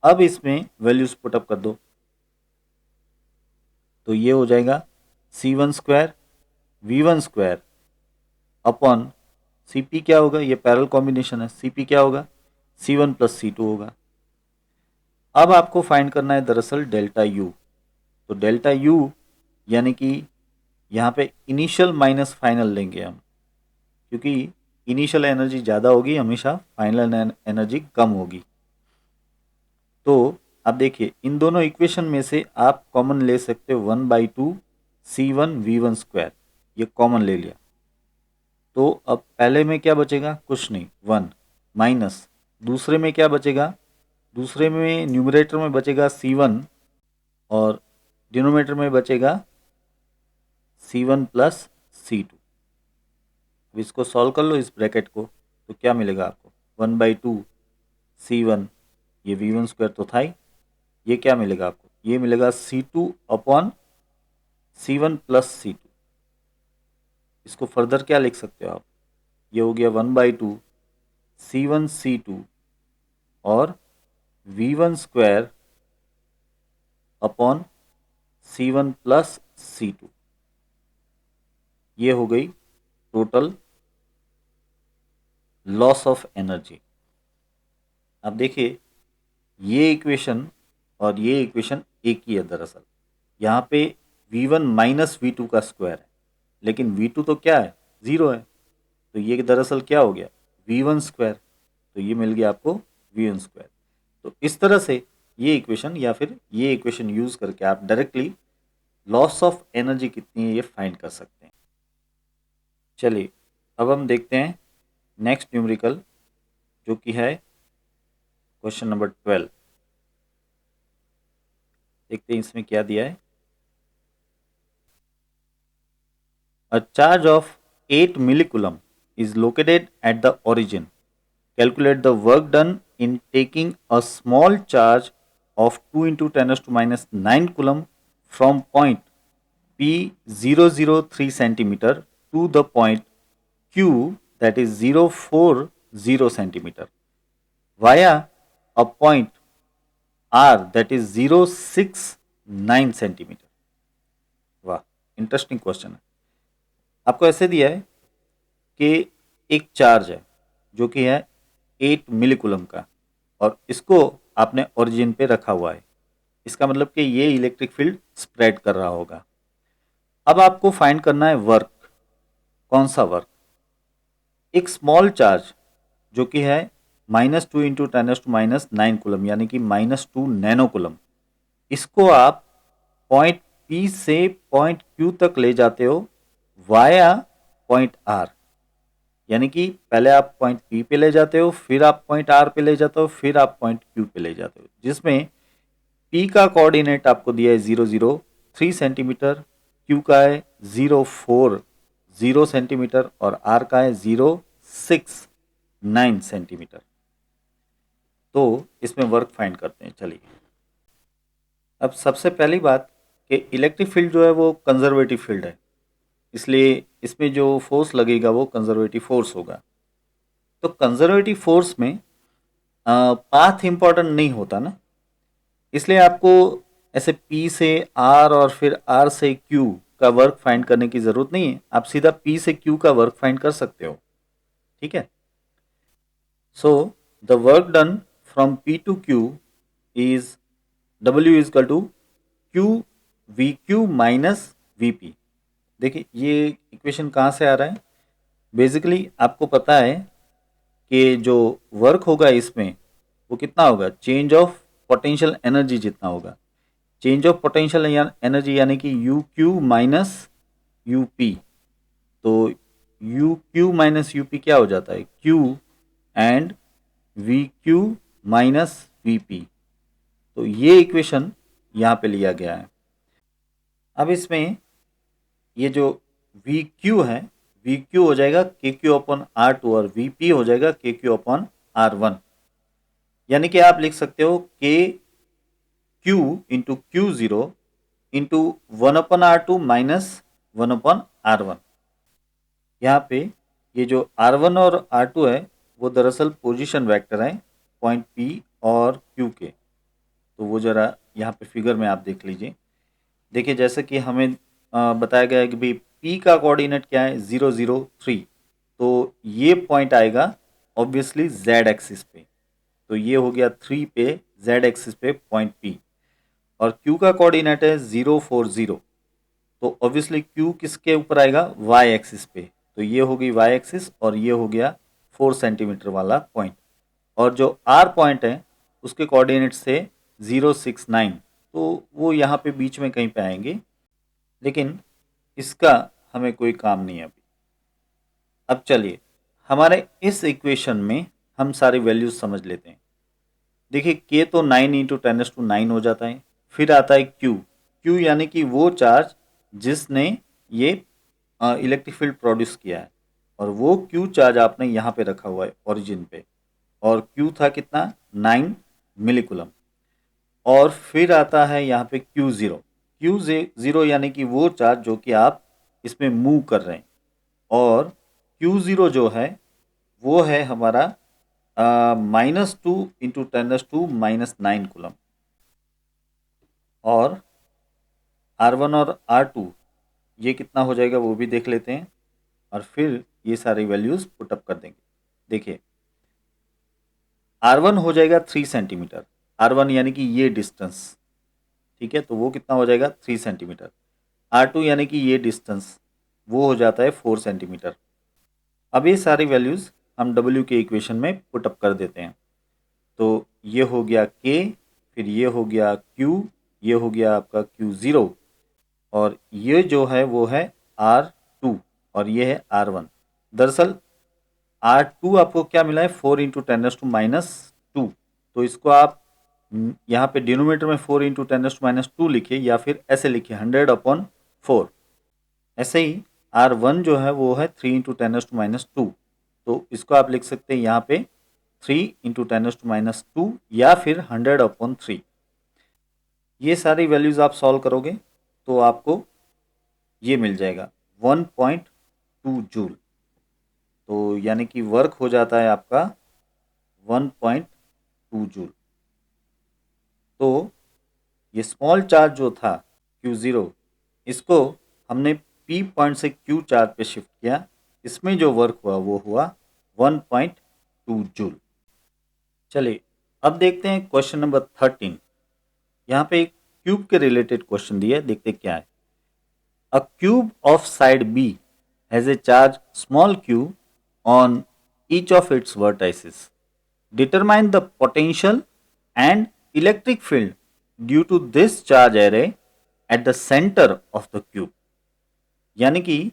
अब इसमें वैल्यूज पुटअप कर दो, तो ये हो जाएगा C1 square V1 square upon CP क्या होगा, ये पैरेलल कॉम्बिनेशन है, CP क्या होगा, C1 प्लस C2 होगा। अब आपको फाइंड करना है दरअसल डेल्टा यू। तो डेल्टा यू यानी कि यहाँ पे इनिशियल माइनस फाइनल लेंगे हम, क्योंकि इनिशियल एनर्जी ज़्यादा होगी हमेशा, फाइनल एनर्जी कम होगी। तो अब देखिए, इन दोनों इक्वेशन में से आप कॉमन ले सकते हो 1/2 C1 V1 स्क्वायर, ये कॉमन ले लिया। तो अब पहले में क्या बचेगा, कुछ नहीं, 1 माइनस दूसरे में क्या बचेगा, दूसरे में न्यूमरेटर में बचेगा C1 और डिनोमिनेटर में बचेगा C1 प्लस C2। अब इसको सॉल्व कर लो इस ब्रैकेट को, तो क्या मिलेगा आपको, 1/2 C1, ये V1 स्क्वायर तो था ही, ये क्या मिलेगा आपको, ये मिलेगा C2 upon C1 plus C2। इसको फर्दर क्या लिख सकते हो आप, ये हो गया 1/2 C1 C2 और V1 square upon C1 plus C2। ये हो गई टोटल लॉस ऑफ एनर्जी। अब देखिए, ये इक्वेशन और ये इक्वेशन एक ही है दरअसल। यहाँ पे V1 माइनस V2 का स्क्वायर है, लेकिन V2 तो क्या है, 0 है। तो ये दरअसल क्या हो गया, V1 स्क्वायर। तो ये मिल गया आपको V1 स्क्वायर। तो इस तरह से ये इक्वेशन या फिर ये इक्वेशन यूज करके आप डायरेक्टली लॉस ऑफ एनर्जी कितनी है ये फाइंड कर सकते हैं। चलिए, अब हम देखते हैं नेक्स्ट न्यूमेरिकल, जो कि है क्वेश्चन नंबर 12। देखते हैं इसमें क्या दिया है। A charge of 8 millicoulomb is located at the origin. Calculate the work done in taking a small charge of 2 into 10 raised to minus 9 coulomb from point P003 centimeter to the point Q, that is 040 centimeter, via a point R, that is 069 centimeter. वाह, interesting question है। आपको ऐसे दिया है कि एक charge है जो कि है 8 मिलीकूलम का, और इसको आपने ओरिजिन पे रखा हुआ है। इसका मतलब कि ये इलेक्ट्रिक फील्ड स्प्रेड कर रहा होगा। अब आपको फाइंड करना है वर्क। कौन सा वर्क? एक स्मॉल चार्ज जो कि है -2 इंटू 10⁻⁹ कूलम, यानी कि -2 नैनो कूलम, इसको आप पॉइंट P से पॉइंट Q तक ले जाते हो वाया पॉइंट R। यानी कि पहले आप पॉइंट P पे ले जाते हो, फिर आप पॉइंट R पे ले जाते हो, फिर आप पॉइंट Q पे ले जाते हो, जिसमें P का कोऑर्डिनेट आपको दिया है 003 सेंटीमीटर, Q का है 040 सेंटीमीटर और R का है 069 सेंटीमीटर। तो इसमें वर्क फाइंड करते हैं। चलिए, अब सबसे पहली बात कि इलेक्ट्रिक फील्ड जो है वो कंजर्वेटिव फील्ड है, इसलिए इसमें जो फोर्स लगेगा वो कंजर्वेटिव फोर्स होगा। तो कंजर्वेटिव फोर्स में पाथ इंपॉर्टेंट नहीं होता ना, इसलिए आपको ऐसे P से R और फिर R से Q का वर्क फाइंड करने की ज़रूरत नहीं है। आप सीधा P से Q का वर्क फाइंड कर सकते हो। ठीक है। So the work done from P to Q is W is equal to Q VQ minus VP। देखिए ये इक्वेशन कहाँ से आ रहा है। बेसिकली आपको पता है कि जो वर्क होगा इसमें वो कितना होगा, चेंज ऑफ पोटेंशियल एनर्जी जितना होगा। चेंज ऑफ पोटेंशियल एनर्जी यानी कि U Q minus U P. तो U Q minus U P क्या हो जाता है, Q and V Q minus V P. तो ये इक्वेशन यहाँ पे लिया गया है। अब इसमें ये जो वी क्यू है, वी क्यू हो जाएगा के क्यू अपॉन आर टू और वी पी हो जाएगा के क्यू अपॉन आर वन। यानी कि आप लिख सकते हो के Q into Q zero into 1/R2 minus 1/R1। यहाँ पे ये जो R1 और R2 है वो दरअसल पोजीशन वेक्टर है पॉइंट P और Q के। तो वो जरा यहाँ पे फिगर में आप देख लीजिए। देखिए जैसे कि हमें बताया गया है कि भाई P का कोऑर्डिनेट क्या है 003, तो ये पॉइंट आएगा ऑब्वियसली Z एक्सिस पे। तो ये हो गया 3 पे Z एक्सिस पे पॉइंट P, और Q का कोऑर्डिनेट है 040, तो ऑब्वियसली Q किसके ऊपर आएगा, Y एक्सिस पे। तो ये हो गई Y एक्सिस और ये हो गया 4 सेंटीमीटर वाला पॉइंट। और जो R पॉइंट है उसके कोऑर्डिनेट से 069, तो वो यहाँ पे बीच में कहीं पे आएंगे, लेकिन इसका हमें कोई काम नहीं है अभी। अब चलिए हमारे इस इक्वेशन में हम सारी वैल्यूज समझ लेते हैं। देखिए K तो 9 इंटू 10⁹ हो जाता है। फिर आता है Q यानी कि वो चार्ज जिसने ये इलेक्ट्रिक फील्ड प्रोड्यूस किया है, और वो Q चार्ज आपने यहाँ पे रखा हुआ है ओरिजिन पे, और Q था कितना 9 मिलीकूलम। और फिर आता है यहाँ पे Q0 यानी कि वो चार्ज जो कि आप इसमें मूव कर रहे हैं, और Q0 जो है वो है हमारा -2 इंटू 10⁻⁹ कूलम। और R1 और R2 ये कितना हो जाएगा वो भी देख लेते हैं, और फिर ये सारी वैल्यूज पुटअप कर देंगे। देखिए R1 हो जाएगा 3 सेंटीमीटर, R1 यानी कि ये डिस्टेंस, ठीक है, तो वो कितना हो जाएगा 3 सेंटीमीटर। R2 यानी कि ये डिस्टेंस, वो हो जाता है 4 सेंटीमीटर। अब ये सारी वैल्यूज हम W के इक्वेशन में पुटअप कर देते हैं। तो ये हो गया K, फिर ये हो गया Q, ये हो गया आपका Q0, और ये जो है वो है R2 और ये है R1। दरअसल R2 आपको क्या मिला है 4 इंटू 10⁻², तो इसको आप यहाँ पे डिनोमिनेटर में 4 इंटू 10⁻² लिखिए या फिर ऐसे लिखिए 100/4। ऐसे ही R1 जो है वो है 3 इंटू 10⁻², तो इसको आप लिख सकते हैं यहाँ पे 3 इंटू 10⁻² या फिर 100/3। ये सारी वैल्यूज आप सॉल्व करोगे तो आपको ये मिल जाएगा 1.2 जूल। तो यानी कि वर्क हो जाता है आपका 1.2 जूल। तो ये स्मॉल चार्ज जो था Q0, इसको हमने P पॉइंट से Q चार्ज पे शिफ्ट किया, इसमें जो वर्क हुआ वो हुआ 1.2 जूल। चलिए अब देखते हैं क्वेश्चन नंबर 13। यहाँ पे एक क्यूब के रिलेटेड क्वेश्चन दिया है, देखते क्या है। अ cube of side B has a charge small q on each of its vertices. Determine the potential and electric field due to this charge array at the center of the cube. यानी कि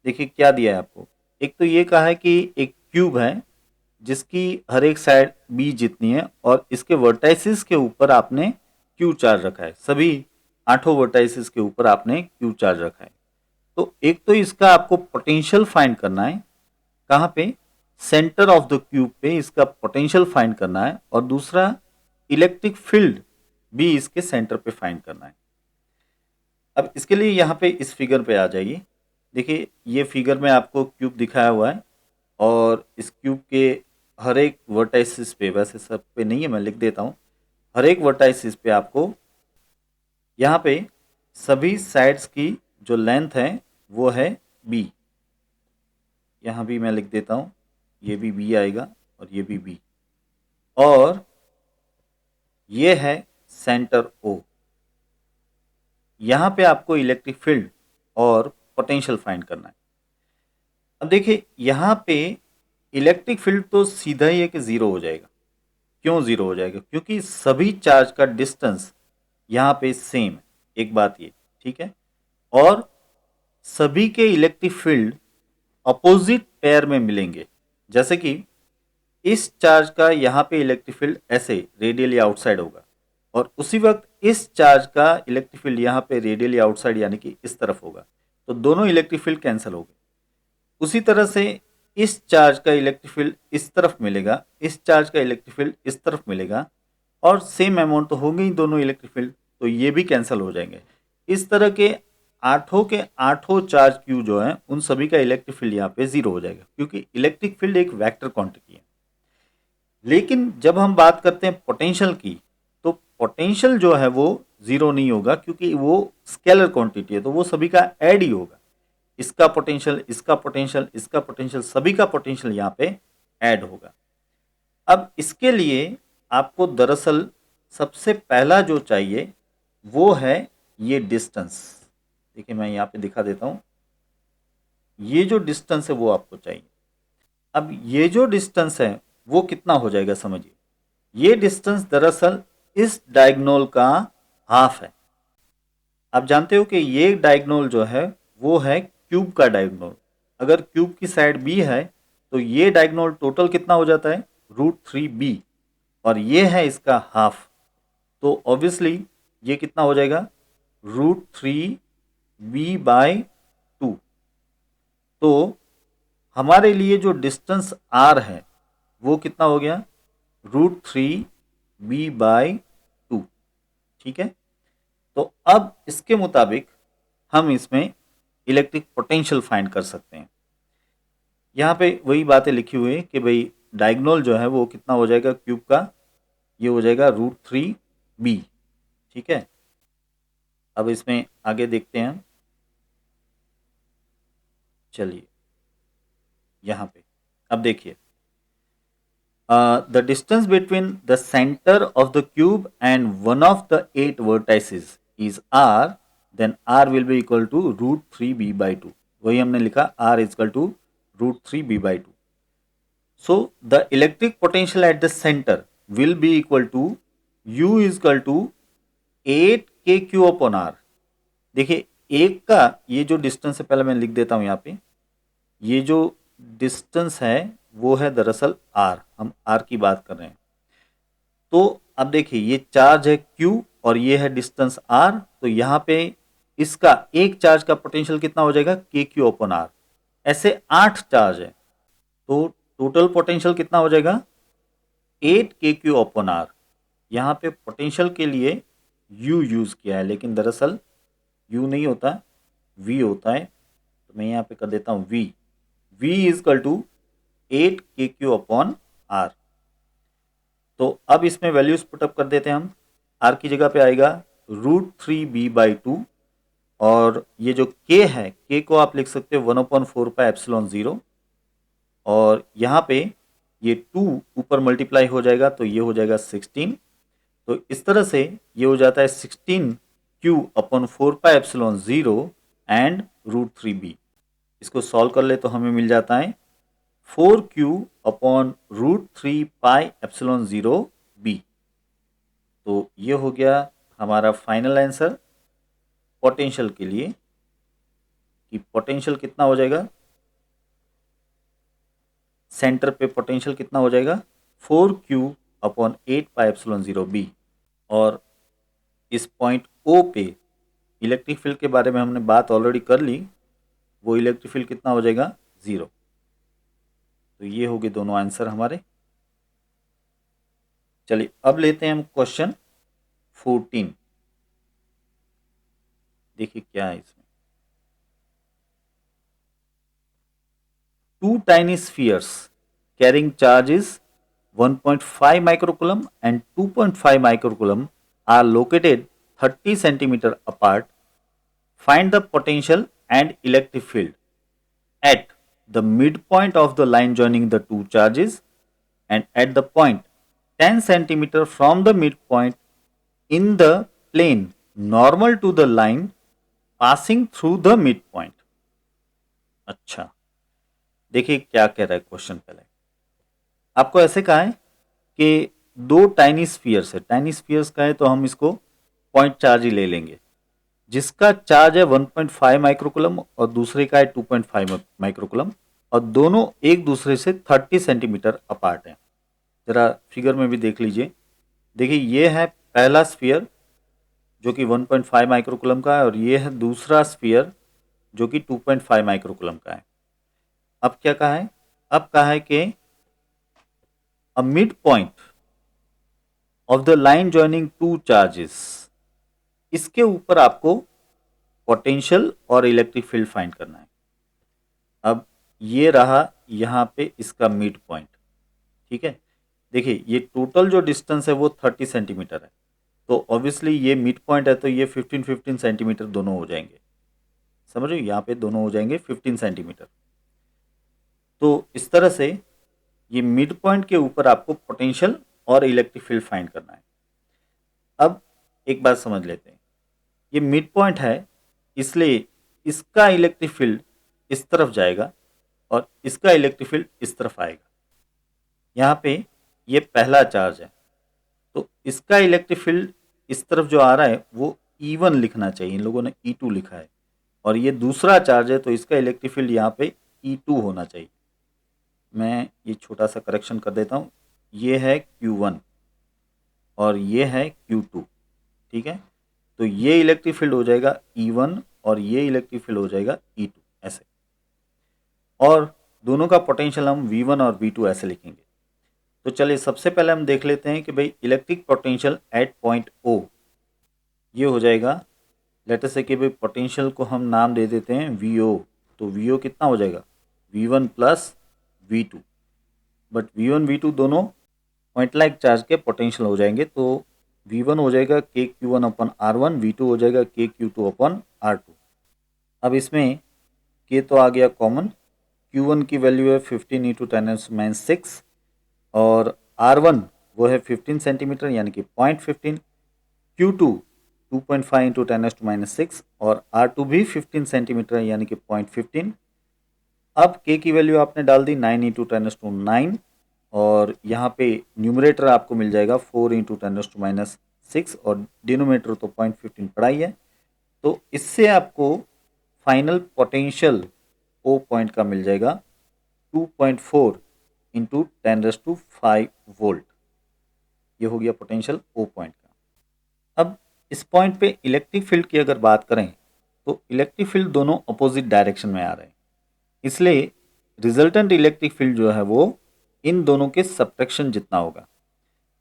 देखिए क्या दिया है आपको। एक तो ये कहा है कि एक क्यूब है जिसकी हर एक साइड b जितनी है और इसके वर्टाइसिस के ऊपर आपने q चार्ज रखा है। सभी 8 वर्टाइसिस के ऊपर आपने q चार्ज रखा है। तो एक तो इसका आपको पोटेंशियल फाइंड करना है, कहाँ पे, सेंटर ऑफ द क्यूब पे इसका पोटेंशियल फाइंड करना है, और दूसरा इलेक्ट्रिक फील्ड भी इसके सेंटर पे फाइंड करना है। अब इसके लिए यहाँ पे इस फिगर पे आ जाइए। देखिए ये फिगर में आपको क्यूब दिखाया हुआ है और इस क्यूब के हर एक वर्टाइसिस पे, वैसे सब पे नहीं है, मैं लिख देता हूँ, हर एक वर्टाइसिस पे आपको यहाँ पे सभी साइड्स की जो लेंथ है वो है b। यहाँ भी मैं लिख देता हूँ, ये भी b आएगा और ये भी b, और ये है सेंटर O। यहाँ पे आपको इलेक्ट्रिक फील्ड और पोटेंशियल फाइंड करना है। अब देखिए यहाँ पे इलेक्ट्रिक फील्ड तो सीधा ही है कि जीरो हो जाएगा। क्यों जीरो हो जाएगा? क्योंकि सभी चार्ज का डिस्टेंस यहाँ पे सेम है, एक बात ये, ठीक है, और सभी के इलेक्ट्रिक फील्ड अपोजिट पेयर में मिलेंगे। जैसे कि इस चार्ज का यहाँ पे इलेक्ट्रिक फील्ड ऐसे रेडियली आउटसाइड होगा और उसी वक्त इस चार्ज का इलेक्ट्रिक फील्ड यहाँ पे रेडियली आउटसाइड यानी कि इस तरफ होगा, तो दोनों इलेक्ट्रिक फील्ड कैंसिल हो गए। उसी तरह से इस चार्ज का इलेक्ट्रिक फील्ड इस तरफ मिलेगा, इस चार्ज का इलेक्ट्रिक फील्ड इस तरफ मिलेगा, और सेम अमाउंट तो होंगे ही दोनों इलेक्ट्रिक फील्ड, तो ये भी कैंसिल हो जाएंगे। इस तरह के आठों चार्ज क्यू जो है उन सभी का इलेक्ट्रिक फील्ड यहाँ पे जीरो हो जाएगा, क्योंकि इलेक्ट्रिक फील्ड एक वेक्टर क्वांटिटी है। लेकिन जब हम बात करते हैं पोटेंशियल की, तो पोटेंशियल जो है वो जीरो नहीं होगा, क्योंकि वो स्केलर क्वांटिटी है, तो वो सभी का ऐड ही होगा। इसका पोटेंशियल, इसका पोटेंशियल, इसका पोटेंशियल, सभी का पोटेंशियल यहाँ पे ऐड होगा। अब इसके लिए आपको दरअसल सबसे पहला जो चाहिए वो है ये डिस्टेंस। देखिए मैं यहाँ पे दिखा देता हूँ, ये जो डिस्टेंस है वो आपको चाहिए। अब ये जो डिस्टेंस है वो कितना हो जाएगा, समझिए। ये डिस्टेंस दरअसल इस डायगोनल का हाफ है। आप जानते हो कि ये डायगोनल जो है वो है क्यूब का डायगोनल। अगर क्यूब की साइड b है तो ये डायगोनल टोटल कितना हो जाता है, √3b, और ये है इसका हाफ, तो ऑब्वियसली ये कितना हो जाएगा, √3b/2। तो हमारे लिए जो डिस्टेंस r है वो कितना हो गया, √3b/2, ठीक है। तो अब इसके मुताबिक हम इसमें इलेक्ट्रिक पोटेंशियल फाइंड कर सकते हैं। यहाँ पे वही बातें लिखी हुई है कि भाई डायगोनल जो है वो कितना हो जाएगा क्यूब का, ये हो जाएगा √3b, ठीक है। अब इसमें आगे देखते हैं, चलिए यहाँ पे अब देखिए, the distance between the center of the cube and one of the 8 vertices is r, then r will be equal to √3b/2। वही हमने लिखा, r is equal to √3b/2। So the electric potential at the center will be equal to u is equal to 8kq/r। देखिए एक का ये जो distance है, पहले मैं लिख देता हूँ यहाँ पे, ये जो डिस्टेंस है वो है दरअसल r, हम r की बात कर रहे हैं। तो अब देखिए ये चार्ज है Q और ये है डिस्टेंस R, तो यहाँ पे इसका एक चार्ज का पोटेंशियल कितना हो जाएगा KQ/R। ऐसे 8 चार्ज है तो टोटल पोटेंशियल कितना हो जाएगा 8KQ/R। यहाँ पे पोटेंशियल के लिए U यूज किया है, लेकिन दरअसल U नहीं होता, V होता है। तो मैं यहाँ पे कर देता हूँ V is equal to 8KQ/R। तो अब इसमें वैल्यूज पुटअप कर देते हैं हम। R की जगह पे आएगा √3b/2, और ये जो K है, K को आप लिख सकते हो 1/4πε0, और यहाँ पे ये 2 ऊपर मल्टीप्लाई हो जाएगा तो ये हो जाएगा 16। तो इस तरह से ये हो जाता है 16Q/4πε0 एंड √3b। इसको सॉल्व कर ले तो हमें मिल जाता है 4Q/√3πε0b। तो ये हो गया हमारा फाइनल आंसर पोटेंशियल के लिए, कि पोटेंशियल कितना हो जाएगा, सेंटर पे पोटेंशियल कितना हो जाएगा 4Q/8πε0b। और इस पॉइंट O पे इलेक्ट्रिक फील्ड के बारे में हमने बात ऑलरेडी कर ली, वो इलेक्ट्रिक फील्ड कितना हो जाएगा 0। तो ये हो गए दोनों आंसर हमारे। चलिए अब लेते हैं हम क्वेश्चन 14। देखिए क्या है इसमें। 2 tiny spheres carrying charges 1.5 microcoulomb and 2.5 microcoulomb are located 30 centimeter apart. Find the potential and electric field at the midpoint of the line joining the two charges and at the point 10 centimeter from the midpoint in the plane normal to the line passing through the midpoint. अच्छा, देखिए क्या कह रहा है question. पहले आपको ऐसे कहा है कि 2 टाइनी स्फीयर्स है, टाइनी स्फीयर्स का है तो हम इसको पॉइंट चार्ज ही ले लेंगे, जिसका चार्ज है 1.5 माइक्रोकुलम और दूसरे का है 2.5 माइक्रोकुलम, और दोनों एक दूसरे से 30 सेंटीमीटर अपार्ट हैं। जरा फिगर में भी देख लीजिए। देखिए ये है पहला स्फीयर जो कि 1.5 माइक्रोकुलम का है, और ये है दूसरा स्फीयर जो कि 2.5 माइक्रोकुलम का है। अब क्या कहा है, अब कहा है कि a mid point of the line joining two charges, इसके ऊपर आपको पोटेंशियल और इलेक्ट्रिक फील्ड फाइंड करना है। अब ये रहा यहाँ पे इसका मिड पॉइंट, ठीक है। देखिए ये टोटल जो डिस्टेंस है वो 30 सेंटीमीटर है, तो ऑब्वियसली ये मिड पॉइंट है तो ये 15 सेंटीमीटर दोनों हो जाएंगे, समझ रहे हो, यहाँ पे दोनों हो जाएंगे 15 सेंटीमीटर। तो इस तरह से ये मिड पॉइंट के ऊपर आपको पोटेंशियल और इलेक्ट्रिक फील्ड फाइंड करना है। अब एक बात समझ लेते हैं, ये मिड पॉइंट है इसलिए इसका इलेक्ट्रिक फील्ड इस तरफ जाएगा और इसका इलेक्ट्रिक फील्ड इस तरफ आएगा। यहाँ पे ये पहला चार्ज है तो इसका इलेक्ट्रिक फील्ड इस तरफ जो आ रहा है वो E1 लिखना चाहिए, इन लोगों ने E2 लिखा है, और ये दूसरा चार्ज है तो इसका इलेक्ट्रिक फील्ड यहाँ पे E2 होना चाहिए। मैं ये छोटा सा करेक्शन कर देता हूँ, ये है Q1 और ये है Q2, ठीक है। तो ये इलेक्ट्रिक फील्ड हो जाएगा E1 और ये इलेक्ट्रिक फील्ड हो जाएगा E2 ऐसे, और दोनों का पोटेंशियल हम V1 और V2 ऐसे लिखेंगे। तो चलिए सबसे पहले हम देख लेते हैं कि भाई electric potential at point O ये हो जाएगा, लेट अस से कि भाई पोटेंशियल को हम नाम दे देते हैं VO। तो VO कितना हो जाएगा V1 plus V2, but V1 V2 दोनों पॉइंट लाइक चार्ज के पोटेंशियल हो जाएंगे। तो V1 हो जाएगा KQ1/R1, V2 हो जाएगा KQ2/R2। अब इसमें K तो आ गया कॉमन, Q1 की वैल्यू है 15 × 10⁻⁶, और R1 वो है 15 सेंटीमीटर यानी कि 0.15, Q2 2.5 × 10⁻⁶, और R2 भी 15 सेंटीमीटर यानी कि 0.15। अब K की वैल्यू आपने डाल दी 9 × 10⁹, और यहाँ पे न्यूमरेटर आपको मिल जाएगा 4 × 10⁻⁶, और डिनोमिनेटर तो 0.15 पड़ा ही है। तो इससे आपको फाइनल पोटेंशियल O पॉइंट का मिल जाएगा 2.4 × 10⁵ वोल्ट। ये हो गया पोटेंशियल ओ पॉइंट का। अब इस पॉइंट पे इलेक्ट्रिक फील्ड की अगर बात करें तो इलेक्ट्रिक फील्ड दोनों अपोजिट डायरेक्शन में आ रहे हैं, इसलिए रिजल्टेंट इलेक्ट्रिक फील्ड जो है वो इन दोनों के सब्ट्रैक्शन जितना होगा।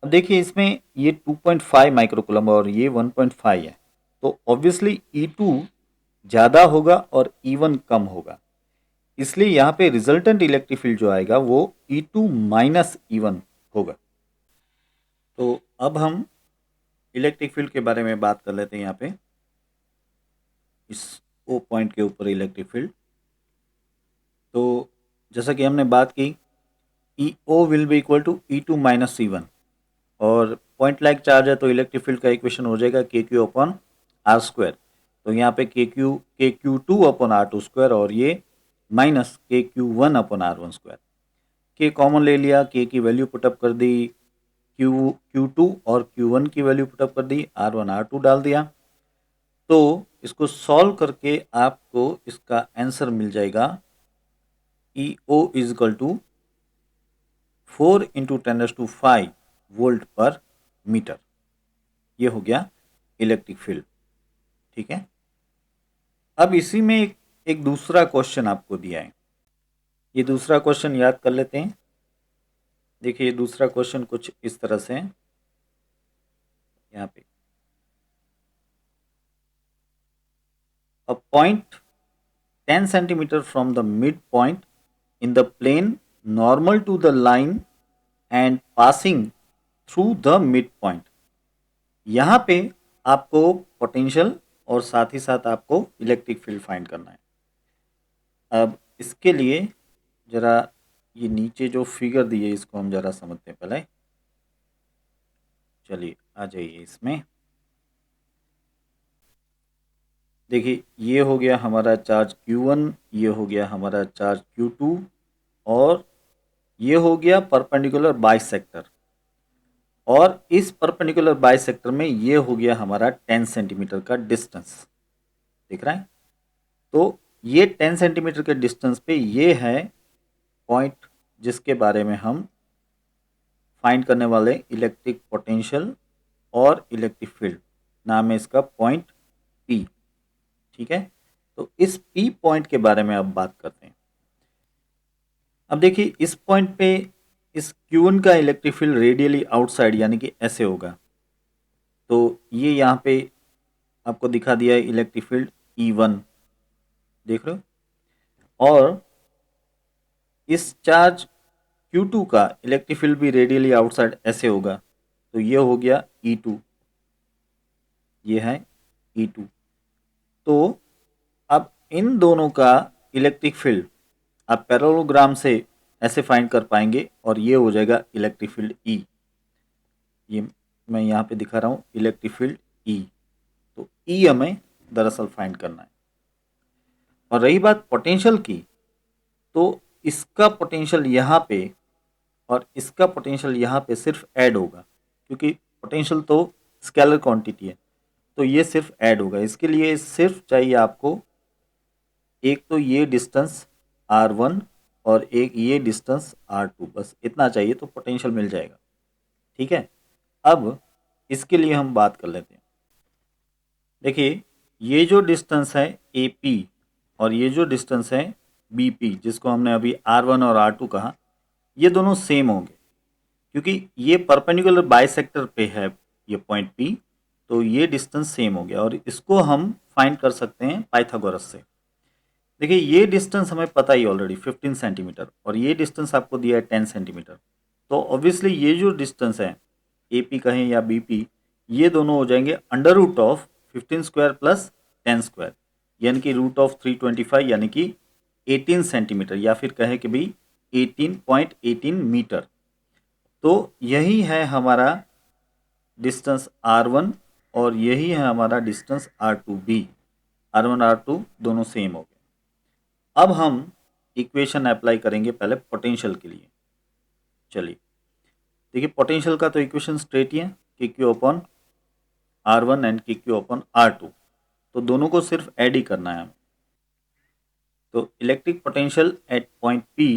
अब देखिए इसमें ये 2.5 माइक्रोकूलम और ये 1.5 है, तो ऑब्वियसली E2 ज़्यादा होगा और E1 कम होगा, इसलिए यहाँ पे रिजल्टेंट इलेक्ट्रिक फील्ड जो आएगा वो E2 माइनस E1 होगा। तो अब हम इलेक्ट्रिक फील्ड के बारे में बात कर लेते हैं। यहाँ पे इस ओ पॉइंट के ऊपर इलेक्ट्रिक फील्ड, तो जैसा कि हमने बात की E O will be equal to E2 minus E1, और पॉइंट लाइक चार्ज है तो इलेक्ट्रिक फील्ड का इक्वेशन हो जाएगा KQ अपॉन आर स्क्वायर। तो यहाँ पे KQ2 अपॉन R2 स्क्वायर और ये minus KQ1 upon R1 square. के कॉमन ले लिया, के की वैल्यू पुटअप कर दी, Q2 और Q1 की वैल्यू पुटअप कर दी, R1 R2 डाल दिया। तो इसको सॉल्व करके आपको इसका आंसर मिल जाएगा EO is equal to 4 into 10⁵ volt per metre. ये हो गया इलेक्ट्रिक फील्ड। ठीक है, अब इसी में एक दूसरा क्वेश्चन आपको दिया है, ये दूसरा क्वेश्चन याद कर लेते हैं। देखिए ये दूसरा क्वेश्चन कुछ इस तरह से है। यहाँ पे a point 10 centimeter from the midpoint in the plane normal to the line and passing through the midpoint। यहाँ पे आपको पोटेंशियल और साथ ही साथ आपको इलेक्ट्रिक फील्ड फाइंड करना है। अब इसके लिए जरा ये नीचे जो फिगर दी है इसको हम जरा समझते हैं पहले। चलिए आ जाइए इसमें। देखिए ये हो गया हमारा चार्ज Q1, ये हो गया हमारा चार्ज Q2 और ये हो गया परपेंडिकुलर बाइसेक्टर, और इस परपेंडिकुलर बाइसेक्टर में ये हो गया हमारा 10 सेंटीमीटर का डिस्टेंस। दिख रहा है? तो ये 10 सेंटीमीटर के डिस्टेंस पे ये है पॉइंट जिसके बारे में हम फाइंड करने वाले इलेक्ट्रिक पोटेंशियल और इलेक्ट्रिक फील्ड। नाम है इसका पॉइंट P। ठीक है, तो इस P पॉइंट के बारे में अब बात करते हैं। अब देखिए इस पॉइंट पे इस Q1 का इलेक्ट्रिक फील्ड रेडियली आउटसाइड यानी कि ऐसे होगा, तो ये यहाँ पे आपको दिखा दिया है इलेक्ट्रिक फील्ड E1, देख रहे हो, और इस चार्ज Q2 का इलेक्ट्रिक फील्ड भी रेडियली आउटसाइड ऐसे होगा, तो ये हो गया E2, ये है E2। तो अब इन दोनों का इलेक्ट्रिक फील्ड आप पैरेललोग्राम से ऐसे फाइंड कर पाएंगे और ये हो जाएगा इलेक्ट्रिक फील्ड E। ये मैं यहाँ पे दिखा रहा हूँ इलेक्ट्रिक फील्ड E। तो E हमें दरअसल फाइंड करना है। और रही बात पोटेंशियल की, तो इसका पोटेंशियल यहाँ पे और इसका पोटेंशियल यहाँ पे सिर्फ ऐड होगा, क्योंकि पोटेंशियल तो स्केलर क्वांटिटी है, तो ये सिर्फ ऐड होगा। इसके लिए सिर्फ चाहिए आपको एक तो ये डिस्टेंस R1 और एक ये डिस्टेंस R2, बस इतना चाहिए तो पोटेंशियल मिल जाएगा। ठीक है, अब इसके लिए हम बात कर लेते हैं। देखिए ये जो डिस्टेंस है AP और ये जो डिस्टेंस है BP, जिसको हमने अभी R1 और R2 कहा, ये दोनों सेम होंगे क्योंकि ये परपेंडिकुलर बाइसेक्टर पे है ये पॉइंट P, तो ये डिस्टेंस सेम हो गया और इसको हम फाइंड कर सकते हैं पाइथागोरस से। देखिए ये डिस्टेंस हमें पता ही ऑलरेडी 15 सेंटीमीटर और ये डिस्टेंस आपको दिया है 10 सेंटीमीटर, तो ऑब्वियसली ये जो डिस्टेंस है AP कहें या BP, ये दोनों हो जाएंगे under root of 15 square plus 10 square, यानी कि रूट ऑफ 325 यानी कि 18 सेंटीमीटर, या फिर कहे कि भाई 18.18 मीटर। तो यही है हमारा डिस्टेंस R1 और यही है हमारा डिस्टेंस R2B। R1 R2 दोनों सेम हो गए। अब हम इक्वेशन अप्लाई करेंगे पहले पोटेंशियल के लिए। चलिए देखिए पोटेंशियल का तो इक्वेशन स्ट्रेट ही है, KQ upon R1 and KQ upon R2, तो दोनों को सिर्फ ऐड ही करना है हमें। तो electric potential at point P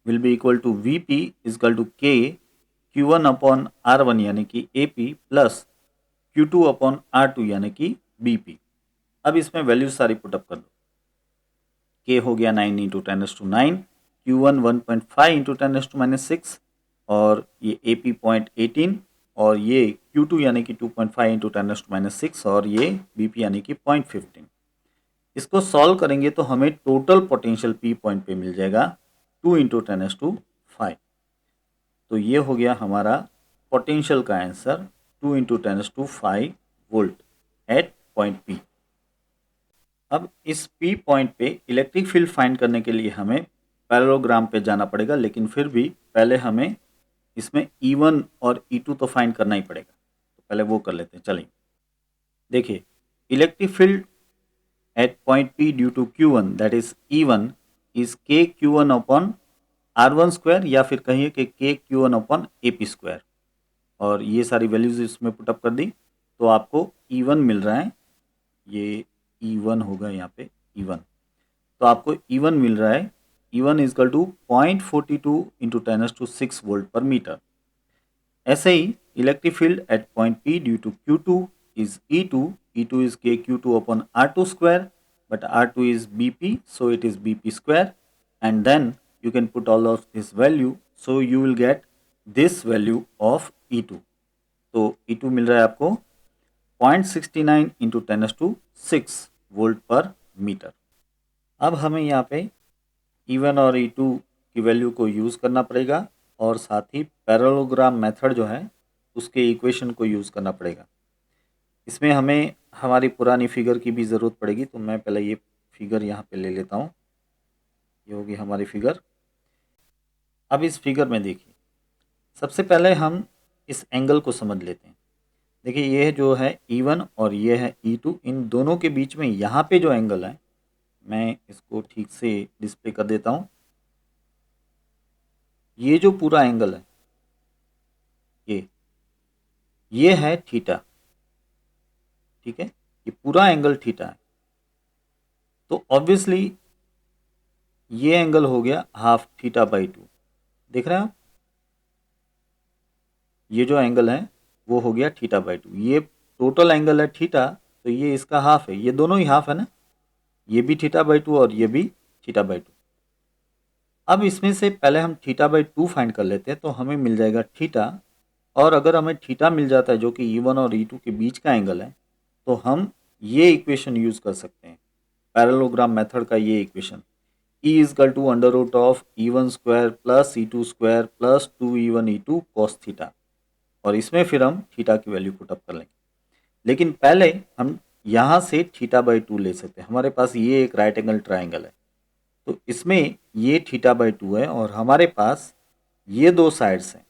will be equal to VP is equal to K Q1 upon R1 यानी कि AP plus Q2 upon R2 यानी कि BP। अब इसमें वैल्यूज सारी पुटअप कर दो। K हो गया 9 इंटू 10⁻⁹, Q1 1.5 इंटू 10⁻⁻⁶, और ये AP 0.18, और ये Q2 यानी कि 2.5 इंटू 10⁻⁻⁶, और ये BP यानी कि 0.15। इसको सॉल्व करेंगे तो हमें टोटल पोटेंशियल P पॉइंट पे मिल जाएगा 2 इंटू 10⁻⁵। तो ये हो गया हमारा पोटेंशियल का answer 2 into 10⁻⁵ volt at point P। अब इस P पॉइंट पे इलेक्ट्रिक फील्ड फाइंड करने के लिए हमें पैरेललोग्राम पे जाना पड़ेगा, लेकिन फिर भी पहले हमें इसमें E1 और E2 तो फाइंड करना ही पड़ेगा, तो पहले वो कर लेते हैं। चलिए देखिए, electric field at point P due to Q1 that is E1 is K Q1 upon R1 square, या फिर कहिए कि K Q1 upon AP square, और ये सारी वैल्यूज इसमें पुटअप कर दी तो आपको E1 मिल रहा है, ये E1 होगा यहाँ पे E1, तो आपको E1 मिल रहा है, E1 is equal to 0.42 into 10⁻⁶ volt per metre. ऐसे ही electric field at point P due to Q2 is E2, E2 is KQ2 upon R2 square, but R2 is BP, so it is BP square, and then you can put all of this value, so you will get this value of E2। तो E2 मिल रहा है आपको 0.69 into 10⁻⁶ volt per metre. अब हमें यहाँ पे E1 और E2 की वैल्यू को यूज़ करना पड़ेगा, और साथ ही पैरेललोग्राम मेथड जो है उसके इक्वेशन को यूज़ करना पड़ेगा। इसमें हमें हमारी पुरानी फिगर की भी ज़रूरत पड़ेगी, तो मैं पहले ये फिगर यहाँ पे ले लेता हूँ। ये होगी हमारी फिगर। अब इस फिगर में देखिए, सबसे पहले हम इस एंगल को समझ लेते हैं। देखिए, ये जो है E1 और ये है E2, इन दोनों के बीच में यहाँ पे जो एंगल है, मैं इसको ठीक से डिस्प्ले कर देता हूँ। ये जो पूरा एंगल है ये है थीटा, ठीक है, ये पूरा एंगल थीटा है। तो ऑब्वियसली ये एंगल हो गया हाफ थीटा बाई 2। देख रहे हैं आप, ये जो एंगल है वो हो गया थीटा बाई 2। ये टोटल एंगल है थीटा, तो ये इसका हाफ है, ये दोनों ही हाफ है ना, ये भी थीटा बाई 2 और ये भी थीटा बाई 2। अब इसमें से पहले हम थीटा बाई 2 फाइंड कर लेते हैं, तो हमें मिल जाएगा थीटा, और अगर हमें थीटा मिल जाता है जो कि E1 और E2 के बीच का एंगल है, तो हम ये इक्वेशन यूज़ कर सकते हैं, पैरेललोग्राम मेथड का ये equation, E is equal to under root of E1 square plus E2 square plus 2E1 E2 cos theta, और इसमें फिर हम थीटा की वैल्यू पुटअप कर लेंगे। लेकिन पहले हम यहाँ से थीटा बाई 2 ले सकते हैं। हमारे पास ये एक राइट एंगल ट्राइंगल है, तो इसमें ये थीटा बाई 2 है, और हमारे पास ये दो साइड्स हैं,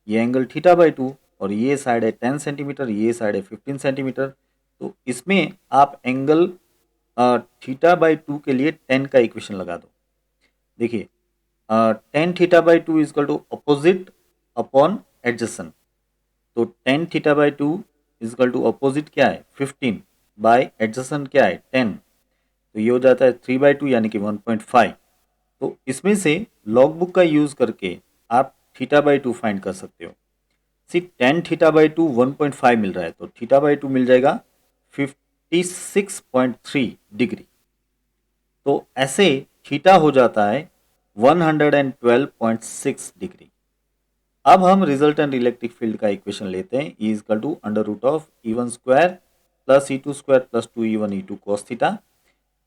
ये एंगल थीटा बाई 2, और ये साइड है 10 सेंटीमीटर, ये साइड है 15 सेंटीमीटर। तो इसमें आप एंगल थीटा बाई 2 के लिए 10 का इक्वेशन लगा दो। देखिए, tan theta by 2 equal to opposite upon adjacent, तो tan theta by 2 equal to opposite क्या है 15 बाय एडजेसेंट क्या है 10, तो ये हो जाता है 3/2 यानी कि 1.5। तो इसमें से लॉग बुक का यूज़ करके आप थीटा बाई 2 फाइंड कर सकते हो। सी टेन थीटा बाई 2 1.5 मिल रहा है, तो थीटा बाई 2 मिल जाएगा 56.3 डिग्री। तो ऐसे थीटा हो जाता है 112.6 डिग्री। अब हम रिजल्टेंट इलेक्ट्रिक फील्ड का इक्वेशन लेते हैं, E is equal to under root of E1 square plus E2 square plus 2E1 E2 cos theta.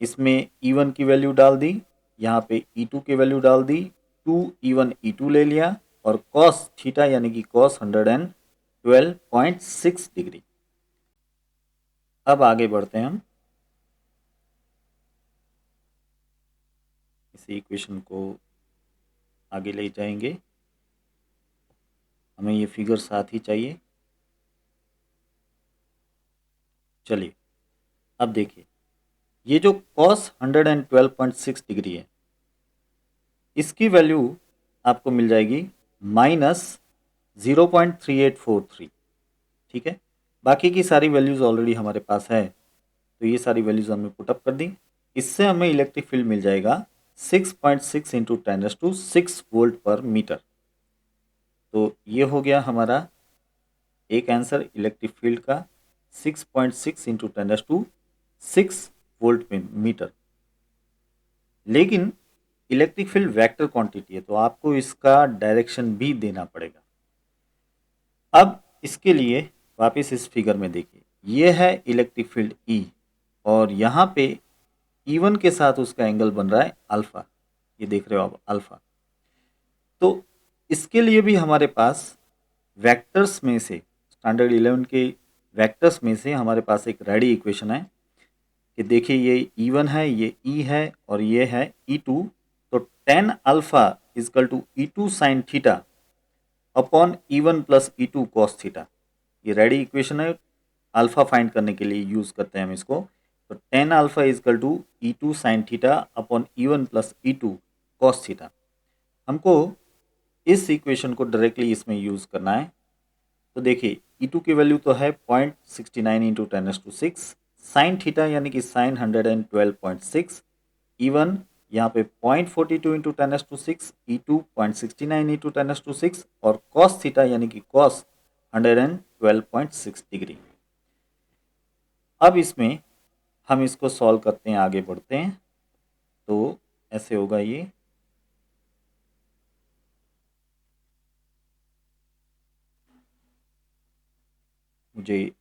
इसमें E1 की वैल्यू डाल दी, यहाँ पे E2 की वैल्यू डाल दी, 2E1 E2 ले लिया, और कॉस थीटा यानी कि कॉस 112.6 डिग्री। अब आगे बढ़ते हैं हम, इसी इक्वेशन को आगे ले जाएंगे। हमें ये फिगर साथ ही चाहिए। चलिए अब देखिए, ये जो cos 112.6 डिग्री है, इसकी वैल्यू आपको मिल जाएगी -0.3843, ठीक है। बाकी की सारी वैल्यूज़ ऑलरेडी हमारे पास है, तो ये सारी वैल्यूज़ हमने पुटअप कर दी। इससे हमें इलेक्ट्रिक फील्ड मिल जाएगा 6.6 इंटू 10⁻⁶ वोल्ट पर मीटर। तो ये हो गया हमारा एक आंसर इलेक्ट्रिक फील्ड का 6.6 इंटू 10⁶ वोल्ट पे मीटर। लेकिन इलेक्ट्रिक फील्ड वेक्टर क्वांटिटी है तो आपको इसका डायरेक्शन भी देना पड़ेगा। अब इसके लिए वापस इस फिगर में देखिए, ये है इलेक्ट्रिक फील्ड ई और यहाँ पे E1 के साथ उसका एंगल बन रहा है अल्फा, ये देख रहे हो आप अल्फा। तो इसके लिए भी हमारे पास वेक्टर्स में से स्टैंडर्ड 11 के वेक्टर्स में से हमारे पास एक रेडी इक्वेशन है कि देखिए ये E1 है, ये E है और ये है E2। तो tan alpha is equal to E2 sine theta upon E1 plus E2 cos theta, ये रेडी इक्वेशन है, अल्फा फाइंड करने के लिए यूज करते हैं हम इसको। तो tan alpha is equal to E2 sine theta upon E1 plus E2 cos theta. हमको इस इक्वेशन को डायरेक्टली इसमें यूज करना है। तो देखिए E2 की वैल्यू तो है 0.69 इंटू 10⁶, साइन थीटा यानी कि साइन 112.6, E1 यहाँ पे 0.42 इंटू 10⁶, E2 0.69 इंटू 10⁶ और कॉस थीटा यानी कि कॉस 112.6 डिग्री। अब इसमें हम इसको सॉल्व करते हैं, आगे बढ़ते हैं। तो ऐसे होगा ये, मुझे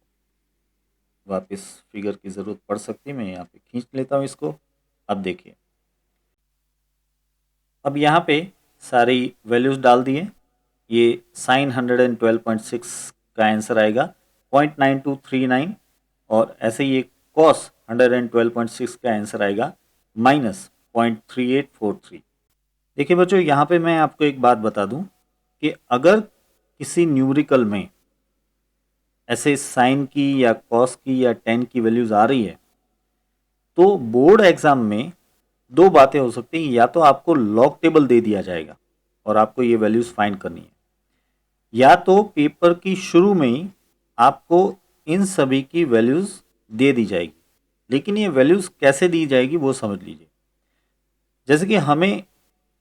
वापस फिगर की ज़रूरत पड़ सकती है, मैं यहाँ पे खींच लेता हूँ इसको। अब देखिए, अब यहाँ पे सारी वैल्यूज़ डाल दिए, ये साइन 112.6 का आंसर आएगा 0.9239 और ऐसे ही कॉस 112.6 का आंसर आएगा -0.3843। देखिए बच्चों, यहाँ पे मैं आपको एक बात बता दूं कि अगर किसी न्यूमेरिकल में ऐसे साइन की या कॉस की या टेन की वैल्यूज आ रही है तो बोर्ड एग्जाम में दो बातें हो सकती हैं, या तो आपको लॉग टेबल दे दिया जाएगा और आपको ये वैल्यूज फाइंड करनी है, या तो पेपर की शुरू में ही आपको इन सभी की वैल्यूज दे दी जाएगी। लेकिन ये वैल्यूज कैसे दी जाएगी वो समझ लीजिए। जैसे कि हमें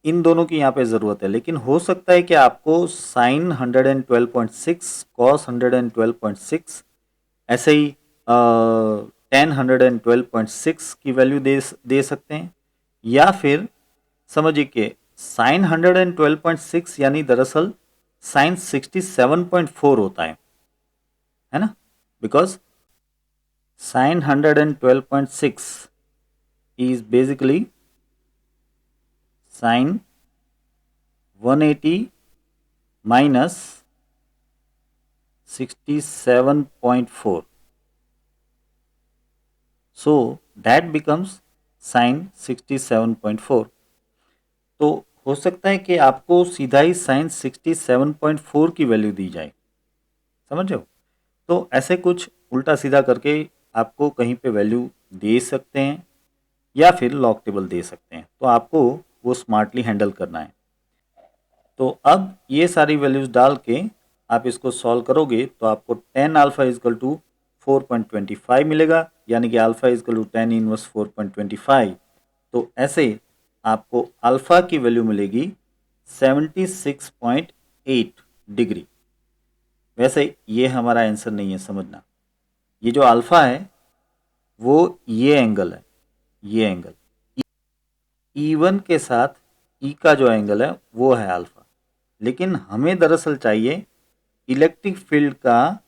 इन दोनों की यहाँ पे ज़रूरत है, लेकिन हो सकता है कि आपको साइन 112.6 कॉस 112.6 ऐसे ही टेन 112.6 की वैल्यू दे सकते हैं, या फिर समझिए कि साइन 112.6 यानी दरअसल साइन 67.4 होता है ना, because sine 112.6 is basically sine 180 minus 67.4, so that becomes sin 67.4। तो हो सकता है कि आपको सीधा ही साइन 67.4 की वैल्यू दी जाए, समझ रहे हो। तो ऐसे कुछ उल्टा सीधा करके आपको कहीं पे वैल्यू दे सकते हैं या फिर लॉग टेबल दे सकते हैं, तो आपको वो स्मार्टली हैंडल करना है। तो अब ये सारी वैल्यूज डाल के आप इसको सॉल्व करोगे तो आपको टेन अल्फा इजकल टू 4.25 मिलेगा, यानी कि alpha is equal to tan inverse 4.25। तो ऐसे आपको अल्फा की वैल्यू मिलेगी 76.8 डिग्री। वैसे ये हमारा आंसर नहीं है, समझना। ये जो अल्फा है वो ये एंगल है, ये एंगल E1 के साथ E का जो एंगल है वो है अल्फा। लेकिन हमें दरअसल चाहिए इलेक्ट्रिक फील्ड का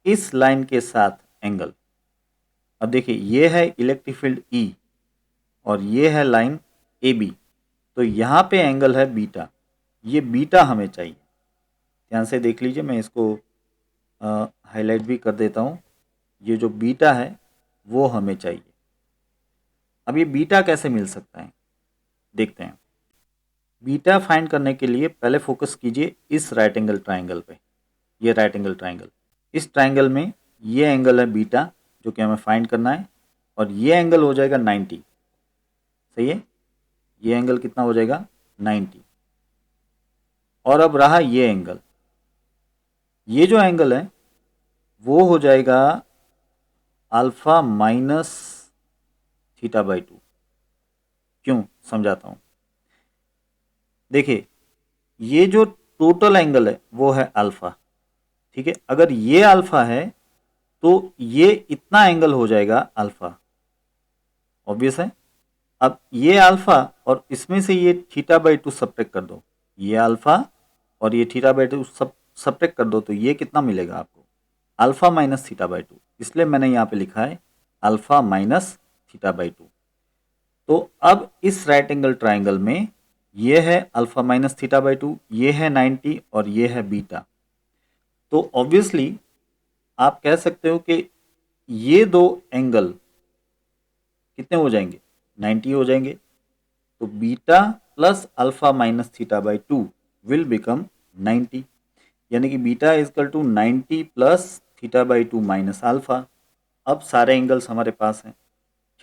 इस लाइन के साथ एंगल। अब देखिए ये है इलेक्ट्रिक फील्ड E और ये है लाइन AB, तो यहाँ पे एंगल है बीटा, ये बीटा हमें चाहिए। ध्यान से देख लीजिए, मैं इसको हाईलाइट भी कर देता हूँ। ये जो बीटा है वो हमें चाहिए। अब ये बीटा कैसे मिल सकता है देखते हैं। बीटा फाइंड करने के लिए पहले फोकस कीजिए इस राइट एंगल ट्राइंगल पे। ये राइट एंगल ट्राइंगल, इस ट्राइंगल में ये एंगल है बीटा जो कि हमें फाइंड करना है, और ये एंगल हो जाएगा 90। सही है, ये एंगल कितना हो जाएगा 90। और अब रहा ये एंगल, ये जो एंगल है वो हो जाएगा अल्फा माइनस थीटा बाई 2। क्यों, समझाता हूं। देखिए ये जो टोटल एंगल है वो है अल्फा। ठीक है, अगर ये अल्फा है तो ये इतना एंगल हो जाएगा अल्फा, ऑब्वियस है। अब ये अल्फा और इसमें से ये थीटा बाई टू सब्ट्रैक्ट कर दो, ये अल्फा और ये थीटा बाई टू सब सब्ट्रैक्ट कर दो, तो ये कितना मिलेगा आपको, alpha minus theta by to. इसलिए मैंने यहाँ पे लिखा है alpha minus theta by to. तो अब इस राइट एंगल ट्राइंगल में ये है alpha minus theta by to, ये है 90 और ये है बीटा। तो ऑब्वियसली आप कह सकते हो कि ये दो एंगल कितने हो जाएंगे, 90 हो जाएंगे। तो beta plus alpha minus theta by two will become 90, यानी कि beta is equal to 90 plus theta by two minus alpha. अब सारे एंगल्स हमारे पास हैं।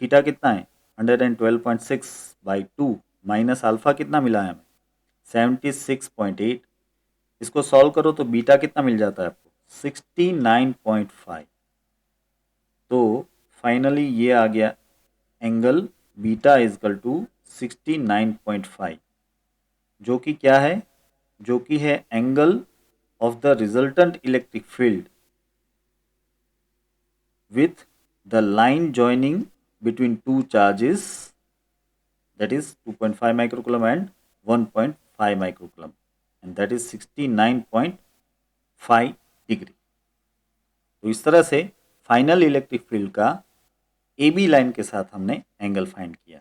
थीटा कितना है 112.6 बाई टू माइनस अल्फा कितना मिला है हमें 76.8। इसको सॉल्व करो तो बीटा कितना मिल जाता है आपको 69.5। तो फाइनली ये आ गया एंगल बीटा इजकल टू 69.5, जो कि क्या है, जो कि है angle of the resultant electric field with the line joining between two charges, that is 2.5 microcoulomb and 1.5 microcoulomb, and that is 69.5 degree. तो इस तरह से फाइनल इलेक्ट्रिक फील्ड का ए बी लाइन के साथ हमने एंगल फाइंड किया।